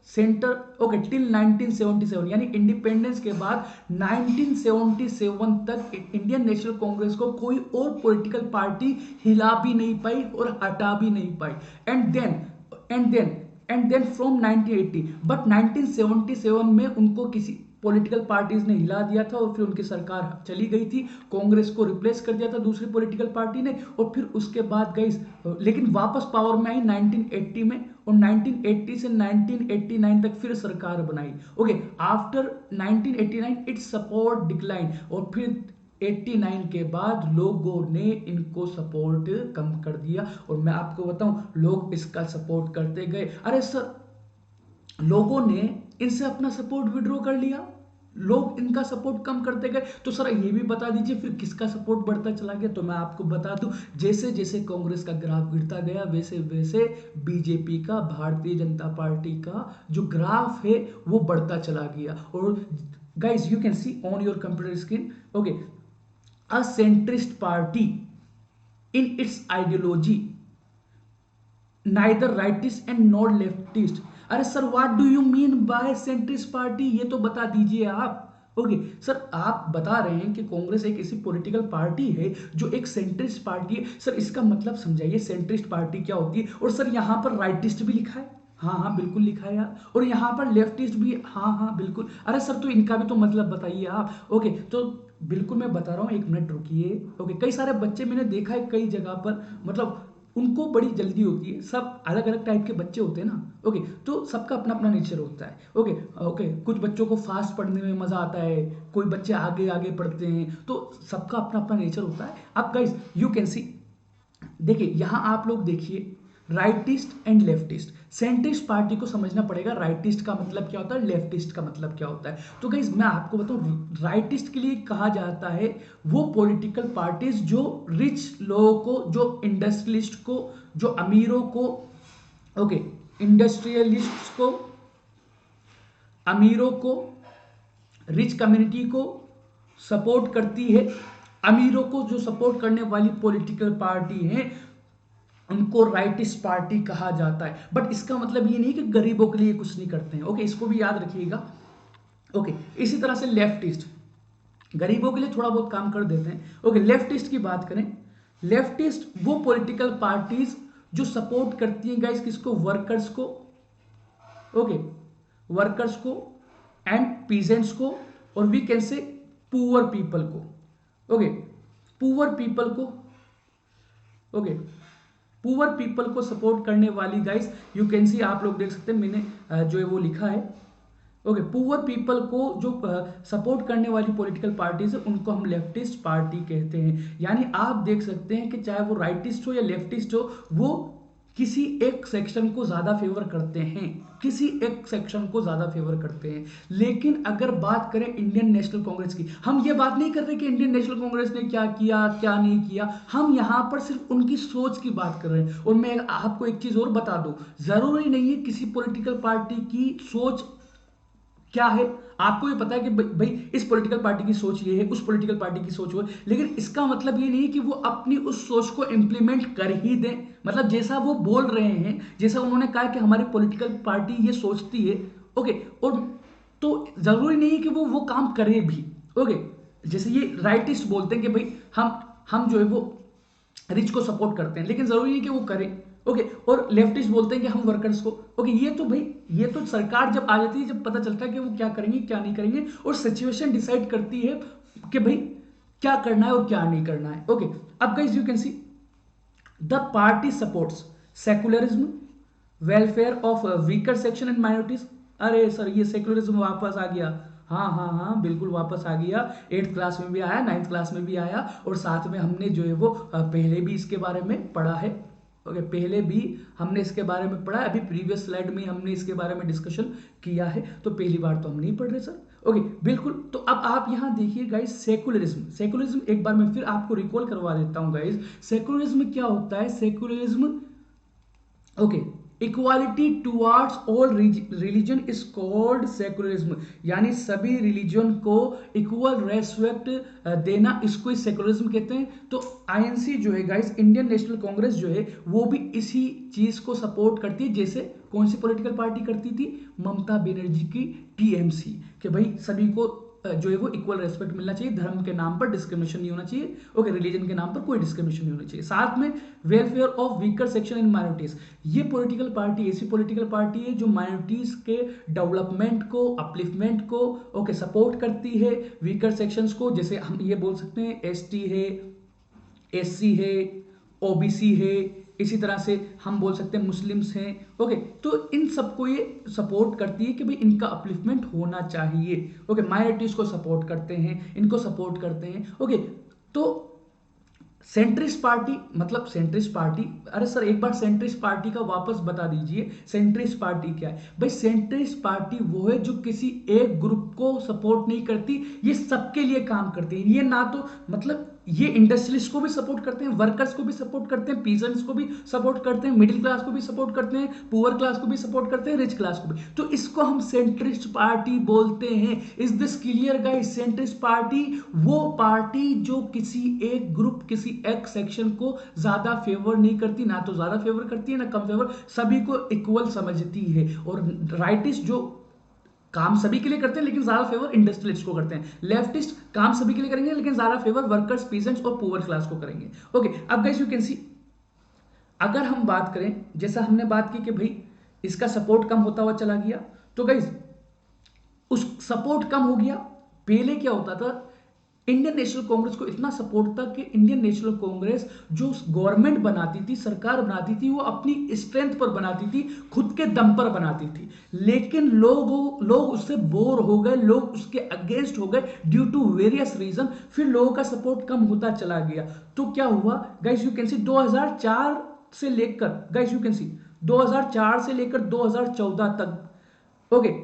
centre okay till 1977, यानी इंडिपेंडेंस के बाद 1977 तक इंडियन नेशनल कांग्रेस को कोई और पॉलिटिकल पार्टी हिला भी नहीं पाई और हटा भी नहीं पाई। एंड देन फ्रॉम 1980, बट 1977 में उनको किसी पॉलिटिकल पार्टीज ने हिला दिया था और फिर उनकी सरकार चली गई थी, कांग्रेस को रिप्लेस कर दिया था दूसरी पॉलिटिकल पार्टी ने, और फिर उसके बाद गई, लेकिन वापस पावर में आई 1980 में, और 1980 से 1989 तक फिर सरकार बनाई। Okay, after 1989 it's support decline, और फिर 89 के बाद लोगों ने इनको सपोर्ट कम कर दिया। और मैं आपको बताऊं, लोग इसका सपोर्ट करते गए। अरे सर, लोगों ने इनसे अपना सपोर्ट विड्रॉ कर लिया, लोग इनका सपोर्ट कम करते गए। तो सर ये भी बता दीजिए फिर किसका सपोर्ट बढ़ता चला गया? तो मैं आपको बता दूं, जैसे जैसे कांग्रेस का ग्राफ गिरता गया वैसे वैसे बीजेपी का, भारतीय जनता पार्टी का जो ग्राफ है वो बढ़ता चला गया। और guys you can see on your computer screen, okay, a centrist party in its ideology, neither rightist and not leftist. अरे sir what do you mean by centrist party, ये तो बता दीजिए आप। ओके सर, आप बता रहे हैं कि कांग्रेस एक ऐसी पॉलिटिकल पार्टी है जो एक सेंट्रिस्ट पार्टी है। सर इसका मतलब समझाइए, सेंट्रिस्ट पार्टी क्या होती है? और सर यहां पर राइटिस्ट भी लिखा है, हाँ हाँ बिल्कुल लिखा है यार, और यहाँ पर लेफ्टिस्ट भी, हाँ हाँ बिल्कुल। अरे सर तो इनका भी तो मतलब बताइए आप। ओके तो बिल्कुल मैं बता रहा हूँ, एक मिनट रुकिए। ओके, कई सारे बच्चे मैंने देखा है कई जगह पर, मतलब उनको बड़ी जल्दी होती है, सब अलग अलग टाइप के बच्चे होते हैं ना। ओके, तो सबका अपना अपना नेचर होता है। ओके ओके, कुछ बच्चों को फास्ट पढ़ने में मजा आता है, कोई बच्चे आगे आगे पढ़ते हैं, तो सबका अपना अपना नेचर होता है। अब गाइस यू कैन सी, देखिए यहां आप लोग देखिए, rightist and leftist. Centrist party को समझना पड़ेगा, राइटिस्ट का मतलब क्या होता है, लेफ्टिस्ट का मतलब क्या होता है। तो गाइस मैं आपको बताऊं, राइटिस्ट के लिए कहा जाता है वो पॉलिटिकल पार्टीज जो रिच लोगों को, जो इंडस्ट्रियलिस्ट को, जो अमीरों को, ओके इंडस्ट्रियलिस्ट को, अमीरों को, रिच कम्युनिटी को सपोर्ट करती है। अमीरों को जो सपोर्ट करने वाली पॉलिटिकल पार्टी है उनको राइटिस्ट पार्टी कहा जाता है। बट इसका मतलब ये नहीं कि गरीबों के लिए कुछ नहीं करते हैं। ओके, इसको भी याद रखिएगा। ओके, इसी तरह से लेफ्टिस्ट गरीबों के लिए थोड़ा बहुत काम कर देते हैं। ओके, लेफ्टिस्ट की बात करें, लेफ्टिस्ट वो पॉलिटिकल पार्टीज जो सपोर्ट करती हैं गाइस किसको, वर्कर्स को, ओके वर्कर्स को एंड पीजेंट्स को, और we can say poor people को। ओके, पुअर पीपल को, ओके पुअर पीपल को सपोर्ट करने वाली गाइस यू कैन सी, आप लोग देख सकते हैं मैंने जो है वो लिखा है। ओके, पुअर पीपल को जो सपोर्ट करने वाली पॉलिटिकल पार्टीज है उनको हम लेफ्टिस्ट पार्टी कहते हैं। यानी आप देख सकते हैं कि चाहे वो राइटिस्ट हो या लेफ्टिस्ट हो, वो किसी एक सेक्शन को ज्यादा फेवर करते हैं, किसी एक सेक्शन को ज्यादा फेवर करते हैं। लेकिन अगर बात करें इंडियन नेशनल कांग्रेस की, हम ये बात नहीं कर रहे कि इंडियन नेशनल कांग्रेस ने क्या किया क्या नहीं किया, हम यहां पर सिर्फ उनकी सोच की बात कर रहे हैं। और मैं आपको एक चीज और बता दूं, जरूरी नहीं है किसी पॉलिटिकल पार्टी की सोच क्या है, आपको ये पता है कि भाई इस पॉलिटिकल पार्टी की सोच ये है, उस पॉलिटिकल पार्टी की सोच वो है, लेकिन इसका मतलब ये नहीं है कि वो अपनी उस सोच को इंप्लीमेंट कर ही दें। मतलब जैसा वो बोल रहे हैं, जैसा उन्होंने कहा कि हमारी पॉलिटिकल पार्टी ये सोचती है, ओके, और तो जरूरी नहीं है कि वो काम करे भी। ओके, जैसे ये राइटिस्ट बोलते हैं कि भाई हम जो है वो रिच को सपोर्ट करते हैं, लेकिन जरूरी है कि वो करें। ओके, और लेफ्टिस्ट बोलते हैं कि हम वर्कर्स को, ओके, ये तो भाई ये तो सरकार जब आ जाती है, जब पता चलता है कि वो क्या करेंगे क्या नहीं करेंगे, और सिचुएशन डिसाइड करती है कि भाई क्या करना है और क्या नहीं करना है। ओके, अब guys you can see the party supports secularism, welfare of weaker section and minorities. अरे सर ये सेकुलरिज्म वापस आ गया, हाँ हाँ हाँ बिल्कुल वापस आ गया। 8th क्लास में भी आया, 9th क्लास में भी आया, और साथ में हमने जो है वो पहले भी इसके बारे में पढ़ा है। ओके, पहले भी हमने इसके बारे में पढ़ा, अभी प्रीवियस स्लाइड में हमने इसके बारे में डिस्कशन किया है, तो पहली बार तो हम नहीं पढ़ रहे सर। ओके बिल्कुल, तो अब आप यहां देखिए गाइस, सेकुलरिज्म, सेकुलरिज्म एक बार मैं फिर आपको रिकॉल करवा देता हूं गाइस। सेकुलरिज्म क्या होता है? Secularism, okay, equality towards all religion is called secularism, यानी सभी रिलीजन को इक्वल रेस्पेक्ट देना, इसको सेकुलरिज्म कहते हैं। तो आईएनसी जो है गाइस, इंडियन नेशनल कांग्रेस जो है, वो भी इसी चीज को सपोर्ट करती है, जैसे कौन सी पॉलिटिकल पार्टी करती थी? ममता बनर्जी की टीएमसी, कि भाई सभी को जो है वो इक्वल रेस्पेक्ट मिलना चाहिए, धर्म के नाम पर डिस्क्रिमिनेशन नहीं होना चाहिए, ओके, रिलीजन के नाम पर कोई डिस्क्रिमिनेशन नहीं होना चाहिए, साथ में welfare of weaker section and minorities. ये पॉलिटिकल पार्टी ऐसी पॉलिटिकल पार्टी है जो माइनॉरिटीज के डेवलपमेंट को, अपलिफ्टमेंट को, ओके, सपोर्ट करती है, वीकर सेक्शंस को, जैसे हम ये बोल सकते हैं एसटी है, एससी है, ओबीसी है, इसी तरह से हम बोल सकते हैं मुस्लिम्स हैं। ओके, तो इन सबको ये सपोर्ट करती है कि भाई इनका अपलिफ्टमेंट होना चाहिए। ओके, माइनॉरिटीज को सपोर्ट करते हैं, इनको सपोर्ट करते हैं। ओके, तो सेंट्रिस्ट पार्टी, मतलब सेंट्रिस्ट पार्टी, अरे सर एक बार सेंट्रिस्ट पार्टी का वापस बता दीजिए, सेंट्रिस्ट पार्टी क्या है? भाई सेंट्रिस्ट पार्टी वो है जो किसी एक ग्रुप को सपोर्ट नहीं करती, ये सबके लिए काम करती है। ये ना तो मतलब ये इंडस्ट्रियलिस्ट को भी सपोर्ट करते हैं, वर्कर्स को भी सपोर्ट करते हैं, पीजेंट्स को भी सपोर्ट करते हैं, मिडिल क्लास को भी सपोर्ट करते हैं, पुअर क्लास को भी सपोर्ट करते हैं, रिच क्लास को भी। तो इसको हम सेंट्रिस्ट पार्टी बोलते हैं। Is this clear guys? Centrist party वो पार्टी जो किसी एक ग्रुप, किसी एक सेक्शन को ज्यादा फेवर नहीं करती, ना तो ज्यादा फेवर करती है ना कम फेवर, सभी को इक्वल समझती है। और राइटिस्ट जो काम सभी के लिए करते हैं लेकिन ज्यादा फेवर इंडस्ट्रियलिस्ट को करते हैं, लेफ्टिस्ट काम सभी के लिए करेंगे लेकिन ज्यादा फेवर वर्कर्स, पीसेंट्स और पुअर क्लास को करेंगे। ओके, अब गाइस यू कैन सी, अगर हम बात करें, जैसा हमने बात की कि भाई इसका सपोर्ट कम होता हुआ चला गया, तो गाइस उस सपोर्ट कम हो गया। पहले क्या होता था, इंडियन नेशनल कांग्रेस को इतना सपोर्ट था कि इंडियन नेशनल कांग्रेस जो गवर्नमेंट बनाती थी, सरकार बनाती थी, वो अपनी स्ट्रेंथ पर बनाती थी, खुद के दम पर बनाती थी। लेकिन लोग उससे बोर हो गए, लोग उसके अगेंस्ट हो गए ड्यू टू वेरियस रीजन, फिर लोगों का सपोर्ट कम होता चला गया। तो क्या हुआ गाइस, यू कैन सी 2004 से लेकर, गाइस यू कैन सी 2004 से लेकर 2014 तक, ओके,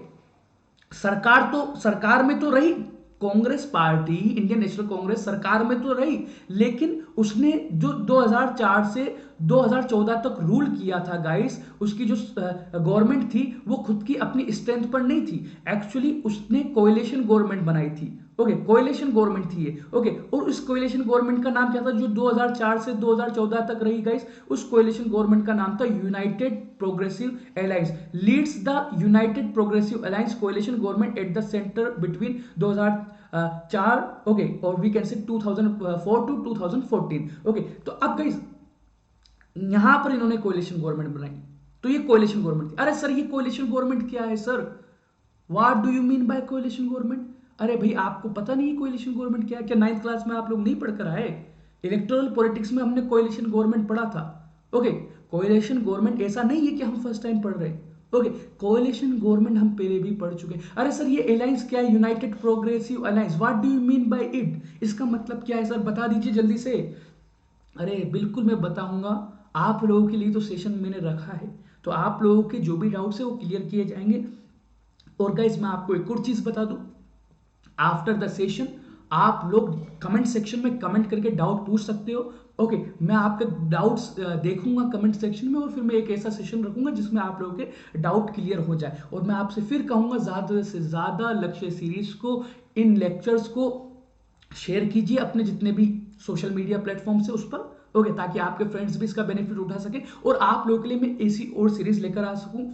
सरकार में तो रही Congress party, Indian national Congress सरकार में तो रही, लेकिन उसने जो 2004 से 2014 तक रूल किया था गाइस, उसकी जो गवर्नमेंट थी वो खुद की अपनी स्ट्रेंथ पर नहीं थी, एक्चुअली उसने कोएलिशन गवर्नमेंट बनाई थी। ओके, कोएलिशन गवर्नमेंट थी ये। ओके, और उस कोएलिशन गवर्नमेंट का नाम क्या था जो 2004 से 2014 तक रही गाइस? उस कोएलिशन गवर्नमेंट का नाम था United progressive alliance, leads the United progressive alliance coalition government at the centre between 2004, okay, और वी कैन से 2004 टू 2014। ओके, तो अब गाइस यहां पर इन्होंने कोएलिशन गवर्नमेंट बनाई, तो ये कोएलिशन गवर्नमेंट थी। अरे सर ये कोएलिशन गवर्नमेंट क्या है sir? What do you mean bye coalition government? अरे भाई आपको पता नहीं है कोएलिशन गवर्नमेंट क्या है? क्या 9th क्लास में आप लोग नहीं पढ़कर आए? इलेक्टोरल पॉलिटिक्स में हमने कोएलिशन गवर्नमेंट पढ़ा था। ओके, कोएलिशन गवर्नमेंट ऐसा नहीं है कि हम फर्स्ट टाइम पढ़ रहे हैं। ओके, कोएलिशन गवर्नमेंट हम पहले भी पढ़ चुके हैं। अरे सर ये अलायंस क्या है? United progressive alliance, what do you mean bye it? इसका मतलब क्या है सर? बता दीजिए जल्दी से। अरे बिल्कुल मैं बताऊंगा आप लोगों के लिए तो सेशन मैंने रखा है, तो आप लोगों के जो भी डाउट्स है वो क्लियर किए जाएंगे। और गाइस मैं आपको एक और चीज बता दूं, आफ्टर द सेशन आप लोग कमेंट सेक्शन में कमेंट करके डाउट पूछ सकते हो। ओके, मैं आपके डाउट्स देखूंगा कमेंट सेक्शन में, और फिर मैं एक ऐसा सेशन रखूंगा जिसमें आप लोगों के डाउट क्लियर हो जाए। और मैं आपसे फिर कहूंगा ज्यादा से ज्यादा लक्ष्य सीरीज को, इन लेक्चर्स को शेयर कीजिए अपने जितने भी सोशल मीडिया प्लेटफॉर्म से उस पर। ओके, ताकि आपके फ्रेंड्स भी इसका बेनिफिट उठा सके, और आप लोगों के लिए मैं ऐसी और सीरीज लेकर आ सकूं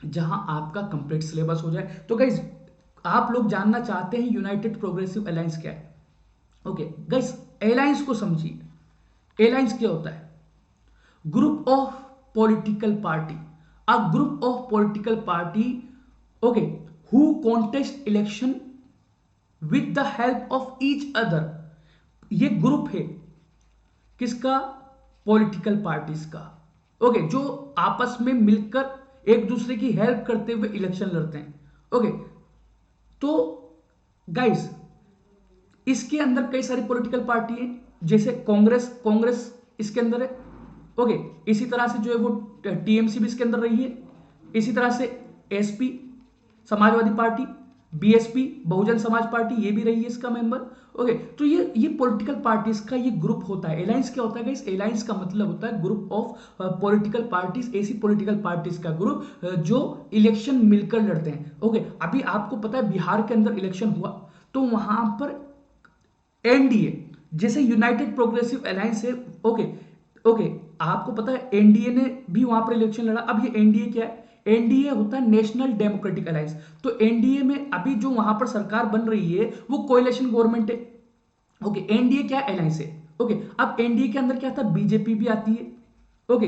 जहां आपका कंप्लीट सिलेबस हो जाए। तो गाइज आप लोग जानना चाहते हैं यूनाइटेड प्रोग्रेसिव अलायंस क्या है। ओके गाइस, अलायंस को समझिए। अलायंस क्या होता है? Group of political party, a group of political party, okay, who contest election with the help of each other. ये ग्रुप है किसका? पॉलिटिकल पार्टीज का। ओके, जो आपस में मिलकर एक दूसरे की हेल्प करते हुए इलेक्शन लड़ते हैं। ओके, तो गाइस इसके अंदर कई सारी पॉलिटिकल पार्टी है, जैसे कांग्रेस, कांग्रेस इसके अंदर है। ओके, इसी तरह से जो है वो टीएमसी भी इसके अंदर रही है। इसी तरह से SP Samajwadi party, BSP Bahujan Samaj party ये भी रही है इसका मेंबर। ओके, तो ये पॉलिटिकल पार्टीज का ये ग्रुप होता है। अलायंस क्या होता है गाइस? अलायंस का मतलब होता है ग्रुप ऑफ पॉलिटिकल पार्टीज, ऐसी पॉलिटिकल पार्टीज का ग्रुप जो इलेक्शन मिलकर लड़ते हैं। ओके, अभी आपको पता है बिहार के अंदर इलेक्शन हुआ, तो वहां पर एनडीए जैसे यूनाइटेड प्रोग्रेसिव अलायंस है। ओके, ओके, आपको पता है एनडीए ने भी वहां पर इलेक्शन लड़ा। अब ये एनडीए क्या है? एनडीए होता है नेशनल डेमोक्रेटिक अलायंस। तो एनडीए में अभी जो वहां पर सरकार बन रही है वो कोएलिशन गवर्नमेंट है। ओके, एनडीए क्या अलायंस है। ओके, अब एनडीए के अंदर क्या था? बीजेपी भी आती है। ओके,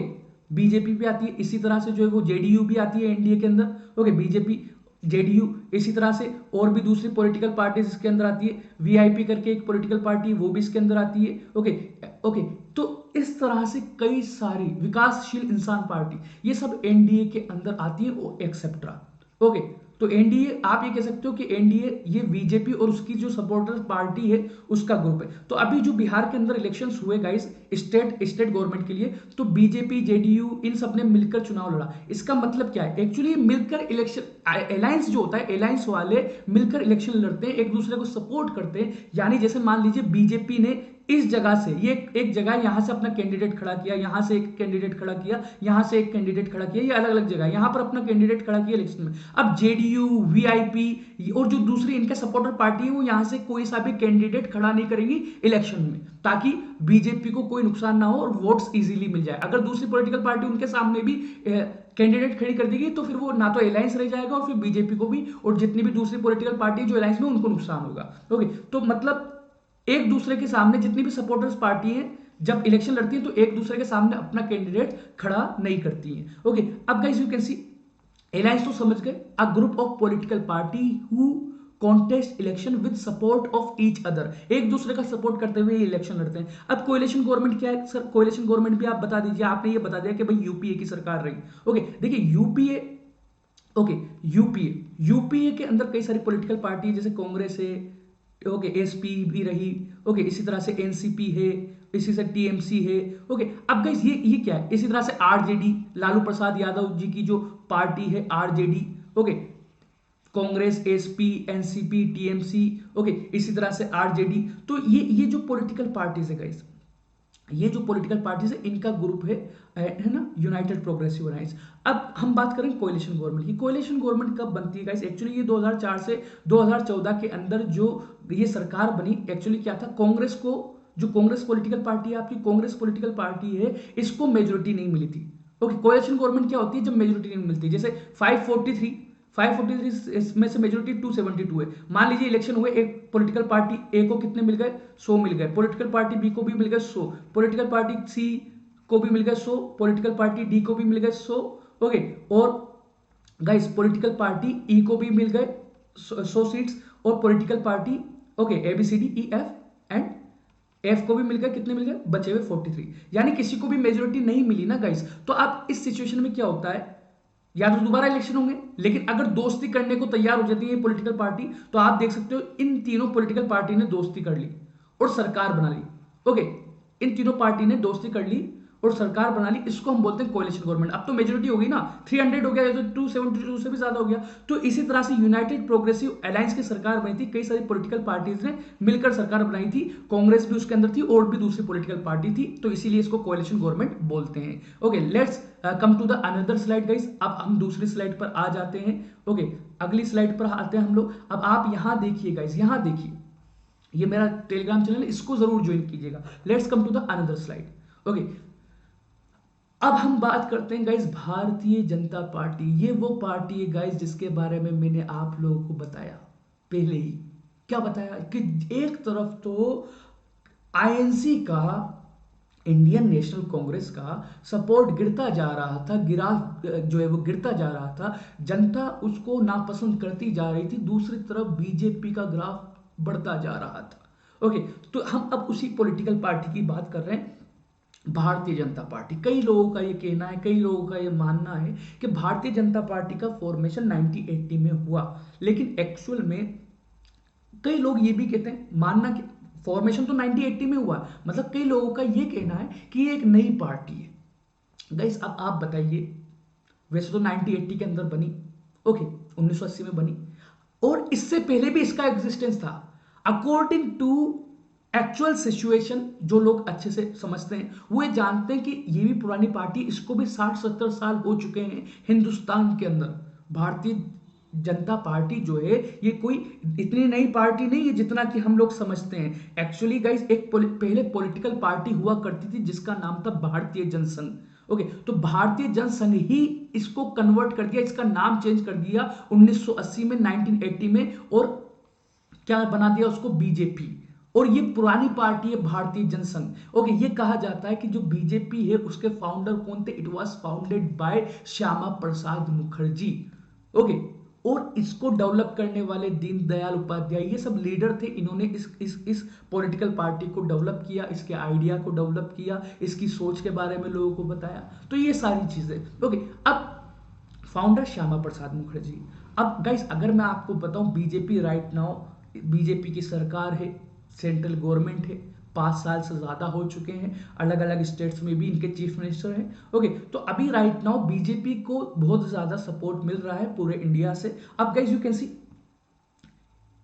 बीजेपी भी आती है, इसी तरह से जो है वो जेडीयू भी आती है एनडीए के अंदर। ओके, बीजेपी, जेडीयू, इसी तरह से और भी दूसरी पॉलिटिकल पार्टीज इसके अंदर आती है। वीआईपी करके एक पॉलिटिकल पार्टी वो भी इसके अंदर आती है। ओके, ओके, तो इस तरह से कई सारी विकासशील इंसान पार्टी ये सब एनडीए के अंदर आती है, एक्सेप्ट्रा। ओके, तो एनडीए आप ये कह सकते हो कि एनडीए ये बीजेपी और उसकी जो सपोर्टर पार्टी है उसका ग्रुप है। तो अभी जो बिहार के अंदर इलेक्शंस हुए गाइस स्टेट गवर्नमेंट के लिए, तो बीजेपी, जेडीयू इन सब ने मिलकर चुनाव लड़ा। इसका मतलब क्या है? एक्चुअली मिलकर इलेक्शन, अलायंस जो होता है, अलायंस वाले मिलकर इलेक्शन लड़ते हैं, एक दूसरे को सपोर्ट करते हैं। यानी जैसे मान लीजिए बीजेपी ने इस जगह से ये एक जगह यहां से अपना कैंडिडेट खड़ा किया, यहां से एक कैंडिडेट खड़ा किया, यहां से एक कैंडिडेट खड़ा किया, ये अलग अलग जगह यहां पर अपना कैंडिडेट खड़ा किया इलेक्शन में। अब जेडीयू, वीआईपी और जो दूसरी इनके सपोर्टर पार्टी है वो यहां से कोई सा भी कैंडिडेट खड़ा नहीं करेंगी इलेक्शन में, ताकि बीजेपी को कोई नुकसान ना हो और वोट्स इजीली मिल जाए। अगर दूसरी पॉलिटिकल पार्टी उनके सामने भी कैंडिडेट खड़ी कर देगी तो फिर वो ना तो अलायंस रह जाएगा और फिर बीजेपी को भी और जितनी भी दूसरी पॉलिटिकल पार्टी जो अलायंस में उनको नुकसान होगा। ओके, तो मतलब एक दूसरे के सामने जितनी भी सपोर्टर्स पार्टी हैं जब इलेक्शन लड़ती हैं तो एक दूसरे के सामने अपना कैंडिडेट खड़ा नहीं करती हैं। ओके, अब guys you can C alliance तो समझ गए, a group of political party who contest election with support of each other, एक दूसरे का सपोर्ट करते हुए इलेक्शन लड़ते हैं। अब कोएलिशन गवर्नमेंट क्या है सर? कोएलिशन गवर्नमेंट भी आप बता दीजिए, आपने ये बता दिया कि भाई यूपीए की सरकार रही। ओके, देखिए यूपीए, ओके, यूपीए के अंदर कई सारी पॉलिटिकल पार्टी है, जैसे कांग्रेस है, ओके, एसपी भी रही, ओके, इसी तरह से एनसीपी है, इसी से टीएमसी है। ओके, अब गाइस ये क्या है? इसी तरह से आरजेडी, लालू प्रसाद यादव जी की जो पार्टी है RJD. Okay, Congress, SP, NCP, TMC, okay, इसी तरह से आरजेडी। तो ये जो पॉलिटिकल पार्टीज है गाइस, ये जो पॉलिटिकल पार्टीज है इनका ग्रुप है ना यूनाइटेड प्रोग्रेसिव अलायंस। अब हम बात करें कोएलिशन गवर्नमेंट की। कोएलिशन गवर्नमेंट कब बनती है गाइस? एक्चुअली ये 2004 से 2014 के अंदर जो ये सरकार बनी, एक्चुअली क्या था, कांग्रेस को, जो कांग्रेस पॉलिटिकल पार्टी है, आपकी कांग्रेस पॉलिटिकल पार्टी है, इसको मेजोरिटी नहीं मिली थी। ओके, कोएलिशन गवर्नमेंट क्या होती है? जब मेजोरिटी नहीं मिलती, जैसे 543 में से मेजोरिटी 272 है। मान लीजिए इलेक्शन हुए, एक पॉलिटिकल पार्टी ए को कितने मिल गए? 100 मिल गए, पॉलिटिकल पार्टी बी को भी मिल गए 100, पॉलिटिकल पार्टी सी को भी मिल गए 100, पॉलिटिकल पार्टी डी को भी मिल गए 100। ओके, और गाइस पॉलिटिकल पार्टी ई को भी मिल गए 100 सीट्स, और political party, okay, A B C D E F and F को भी मिल गए, कितने मिल गए? बचे हुए 43। यानी किसी को भी मेजोरिटी नहीं मिली ना गाइस। तो अब इस सिचुएशन में क्या होता है? या तो दोबारा इलेक्शन होंगे, लेकिन अगर दोस्ती करने को तैयार हो जाती है पॉलिटिकल पार्टी, तो आप देख सकते हो इन तीनों पॉलिटिकल पार्टी ने दोस्ती कर ली और सरकार बना ली। ओके, इन तीनों पार्टी ने दोस्ती कर ली और सरकार बना ली, इसको हम बोलते हैं कोalition गवर्नमेंट। अब तो मेजोरिटी हो गई ना, 300 हो गया, तो 272 से भी ज्यादा हो गया। तो इसी तरह से यूनाइटेड प्रोग्रेसिव अलायंस की सरकार बनी थी, कई सारी पॉलिटिकल पार्टीज ने मिलकर सरकार बनाई थी, कांग्रेस भी उसके अंदर थी और भी दूसरी पॉलिटिकल पार्टी थी, तो इसीलिए इसको कोalition गवर्नमेंट बोलते हैं। Okay, let's come to the another slide guys. अब हम दूसरी स्लाइड पर आ जाते हैं। ओके, अगली स्लाइड पर आते हैं हम लोग। अब आप यहां देखिए गाइस, यहां देखिए, ये मेरा टेलीग्राम चैनल है, इसको जरूर ज्वाइन कीजिएगा। Let's come to the another slide. Okay, अब हम बात करते हैं गाइस भारतीय जनता पार्टी। ये वो पार्टी है गाइस जिसके बारे में मैंने आप लोगों को बताया पहले ही। क्या बताया कि एक तरफ तो आईएनसी का, इंडियन नेशनल कांग्रेस का सपोर्ट गिरता जा रहा था, जो है वो गिरता जा रहा था, जनता उसको नापसंद करती जा रही थी। दूसरी तरफ बीजेपी का ग्राफ बढ़ता जा रहा था। ओके, तो हम अब उसी पॉलिटिकल पार्टी की बात कर रहे हैं, भारतीय जनता पार्टी। कई लोगों का ये कहना है, कई लोगों का ये मानना है कि भारतीय जनता पार्टी का फॉर्मेशन 1980 में हुआ, लेकिन एक्चुअल में कई लोग ये भी कहते हैं, मानना कि फॉर्मेशन तो 1980 में हुआ, मतलब कई लोगों का ये कहना है कि ये एक नई पार्टी है। गाइस अब आप बताइए, वैसे तो 1980 के अंदर बनी, ओके 1980 में बनी, और इससे पहले भी इसका एग्जिस्टेंस था। अकॉर्डिंग टू एक्चुअल सिचुएशन, जो लोग अच्छे से समझते हैं वो ये जानते हैं कि ये भी पुरानी पार्टी, इसको भी 60-70 साल हो चुके हैं हिंदुस्तान के अंदर। भारतीय जनता पार्टी जो है ये कोई इतनी नई पार्टी नहीं है जितना कि हम लोग समझते हैं। एक्चुअली गाइस एक पहले पॉलिटिकल पार्टी हुआ करती थी जिसका नाम था भारतीय जनसंघ। ओके, तो भारतीय जनसंघ ही इसको कन्वर्ट कर दिया, इसका नाम चेंज कर दिया 1980 में, 1980 में, और क्या बना दिया उसको, बीजेपी। और ये पुरानी पार्टी है भारतीय जनसंघ। ओके, ये कहा जाता है कि जो बीजेपी है उसके फाउंडर कौन थे, it was founded by Shyama Prasad Mukherjee. Okay, और इसको डेवलप करने वाले दीनदयाल उपाध्याय, ये सब लीडर थे। इन्होंने इस पॉलिटिकल पार्टी को डेवलप किया, इसके आइडिया को डेवलप किया, इसकी सोच के बारे में लोगों को बताया। तो ये सारी चीजें। ओके, अब फाउंडर श्यामा प्रसाद मुखर्जी। अब गाइस अगर मैं आपको बताऊं, बीजेपी राइट नाउ, बीजेपी की सरकार है, सेंट्रल गवर्नमेंट है, 5 साल से ज्यादा हो चुके हैं, अलग अलग स्टेट्स में भी इनके चीफ मिनिस्टर हैं। ओके, तो अभी राइट नाउ बीजेपी को बहुत ज्यादा सपोर्ट मिल रहा है पूरे इंडिया से। अब guys you can see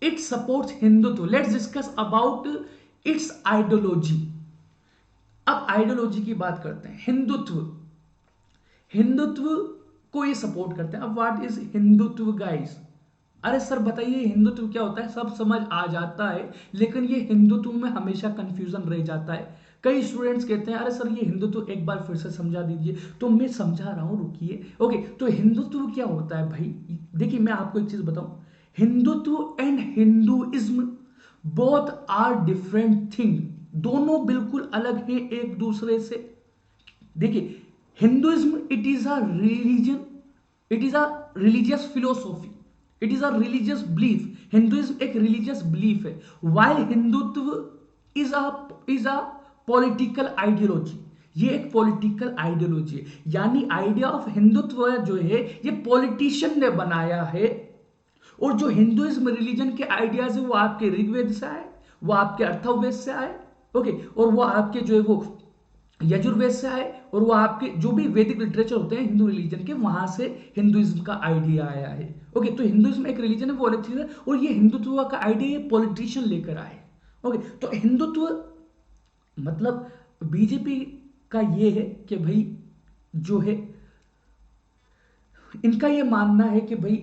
it supports Hindutva. Let's discuss about it's ideology. अब आइडियोलॉजी की बात करते हैं। हिंदुत्व, हिंदुत्व को ये सपोर्ट करते हैं। अब व्हाट इज हिंदुत्व गाइस? अरे सर बताइए हिंदुत्व क्या होता है? सब समझ आ जाता है, लेकिन ये हिंदुत्व में हमेशा कंफ्यूजन रह जाता है। कई स्टूडेंट्स कहते हैं अरे सर ये हिंदुत्व एक बार फिर से समझा दीजिए, तो मैं समझा रहा हूं, रुकिए। ओके, तो हिंदुत्व क्या होता है भाई? देखिए मैं आपको एक चीज बताऊं, Hindutva and Hinduism both are different thing. दोनों बिल्कुल अलग हैं एक दूसरे से। देखिए Hinduism it is a religion, it is a religious philosophy, it is a religious belief. Hinduism एक रिलीजियस बिलीफ है, while Hindutva is a political ideology. ये एक पॉलिटिकल आइडियोलॉजी है, यानी आइडिया ऑफ हिंदुत्व जो है ये पॉलिटिशियन ने बनाया है। और जो हिंदुइज्म रिलीजन के आइडियाज है वो आपके ऋग्वेद से आए, वो आपके अथर्ववेद से आए, ओके, और वो आपके जो है वो यजुर्वेद से आए, और वो आपके जो भी वैदिक लिटरेचर होते हैं हिंदू रिलीजन के, वहां से हिंदुइज्म का आइडिया आया है। ओके, तो हिंदुइज्म एक रिलीजन है, वो अलग चीज है, और ये हिंदुत्व का आइडिया ये पॉलिटिशियन लेकर आए। ओके, तो हिंदुत्व मतलब बीजेपी का ये है कि भाई जो है इनका ये मानना है कि भाई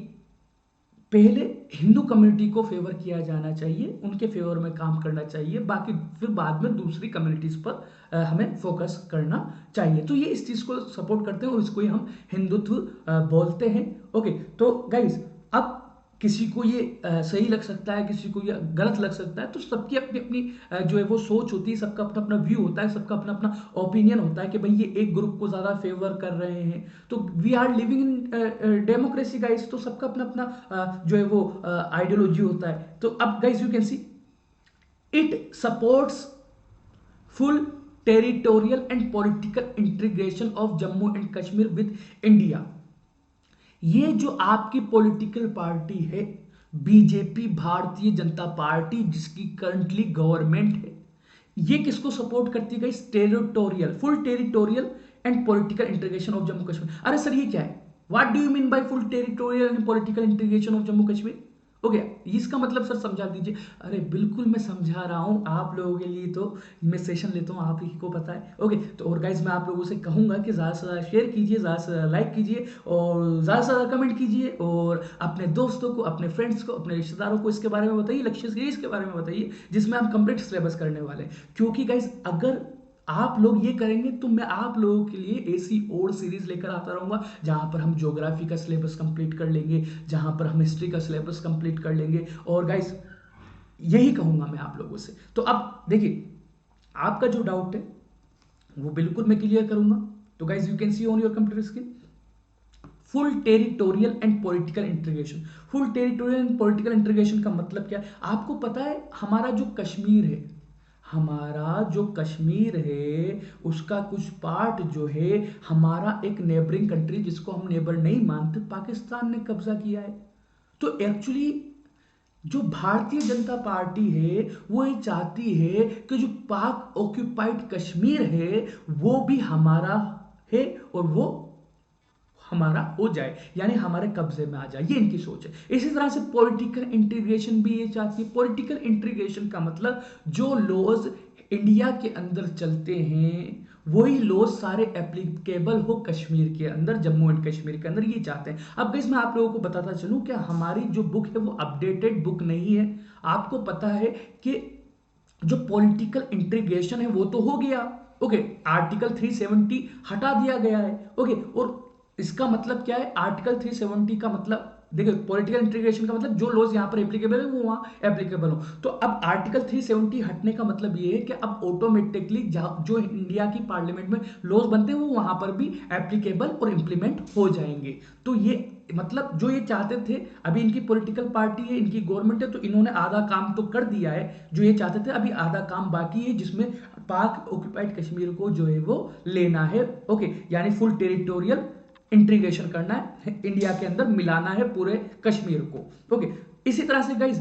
पहले हिंदू कम्युनिटी को फेवर किया जाना चाहिए, उनके फेवर में काम करना चाहिए, बाकी फिर बाद में दूसरी कम्युनिटीज पर हमें फोकस करना चाहिए। तो ये इस चीज को सपोर्ट करते हैं और इसको ही हम हिंदुत्व बोलते हैं। ओके, तो गाइज अब किसी को ये सही लग सकता है, किसी को ये गलत लग सकता है, तो सबकी अपनी अपनी जो है वो सोच होती है, सबका अपना अपना व्यू होता है, सबका अपना अपना ओपिनियन होता है कि भाई ये एक ग्रुप को ज्यादा फेवर कर रहे हैं। तो we are living in democracy guys, तो सबका अपना अपना जो है वो आइडियोलॉजी होता है। तो अब guys you can see it supports full territorial and political integration of Jammu and Kashmir with India. ये जो आपकी पॉलिटिकल पार्टी है बीजेपी, भारतीय जनता पार्टी, जिसकी करंटली गवर्नमेंट है, ये किसको सपोर्ट करती है guys? Territorial, full territorial and political integration of Jammu Kashmir. अरे सर ये क्या है? What do you mean bye full territorial and political integration of Jammu Kashmir? Okay, इसका मतलब सर समझा दीजिए। अरे बिल्कुल मैं समझा रहा हूं आप लोगों के लिए, तो मैं सेशन लेता हूं, आप ही को पता है। ओके, तो और गाइज मैं आप लोगों से कहूंगा कि ज़्यादा से ज़्यादा शेयर कीजिए, ज़्यादा से ज़्यादा लाइक कीजिए और ज़्यादा से ज़्यादा कमेंट कीजिए और अपने दोस्तों को, अपने फ्रेंड्स को, अपने रिश्तेदारों को इसके बारे में बताइए, लक्ष्य सीरीज के बारे में बताइए जिसमें हम कंप्लीट सिलेबस करने वाले हैं। क्योंकि गाइज अगर आप लोग ये करेंगे तो मैं आप लोगों के लिए ऐसी और सीरीज लेकर आता रहूंगा जहां पर हम ज्योग्राफी का सिलेबस कंप्लीट कर लेंगे, जहां पर हम हिस्ट्री का सिलेबस कंप्लीट कर लेंगे। और गाइस यही कहूंगा मैं आप लोगों से। तो अब देखिए, आपका जो डाउट है वो बिल्कुल मैं क्लियर करूंगा। तो guys you can see on your computer screen full territorial and political integration. Full territorial and political integration का मतलब क्या है? आपको पता है हमारा जो कश्मीर है, हमारा जो कश्मीर है उसका कुछ पार्ट जो है हमारा एक नेबरिंग कंट्री, जिसको हम नेबर नहीं मानते, पाकिस्तान ने कब्जा किया है। तो एक्चुअली जो भारतीय जनता पार्टी है वो ये चाहती है कि जो पाक ऑक्यूपाइड कश्मीर है वो भी हमारा है और वो हमारा हो जाए, यानी हमारे कब्जे में आ जाए, ये इनकी सोच है। इसी तरह से पॉलिटिकल इंटीग्रेशन भी ये चाहती है। पॉलिटिकल इंटीग्रेशन का मतलब जो लॉज इंडिया के अंदर चलते हैं वही लॉज सारे एप्लीकेबल हो कश्मीर के अंदर, जम्मू एंड कश्मीर के अंदर, ये चाहते हैं। अब गाइस मैं आप लोगों को बताता चलूं, क्या हमारी जो बुक है वो अपडेटेड बुक नहीं है। आपको पता है कि जो पॉलिटिकल इंटीग्रेशन है वो तो हो गया, ओके, आर्टिकल 370 हटा दिया गया है, ओके। और इसका मतलब क्या है? आर्टिकल 370 का मतलब देखिए, पॉलिटिकल इंटीग्रेशन का मतलब जो लॉज यहां पर एप्लीकेबल है वो वहां एप्लीकेबल हो। तो अब आर्टिकल 370 हटने का मतलब ये है कि अब ऑटोमेटिकली जो इंडिया की पार्लियामेंट में लॉज बनते हैं वो वहां पर भी एप्लीकेबल और इंप्लीमेंट हो जाएंगे। तो ये मतलब जो ये चाहते थे, अभी इनकी पॉलिटिकल पार्टी है, इनकी गवर्नमेंट है, तो इन्होंने आधा काम तो कर दिया है जो ये चाहते थे, अभी आधा काम बाकी है जिसमें पाक ऑक्यूपाइड कश्मीर को जो है वो लेना है, ओके, यानी फुल टेरिटोरियल इंटीग्रेशन करना है, इंडिया के अंदर मिलाना है पूरे कश्मीर को, ओके। इसी तरह से guys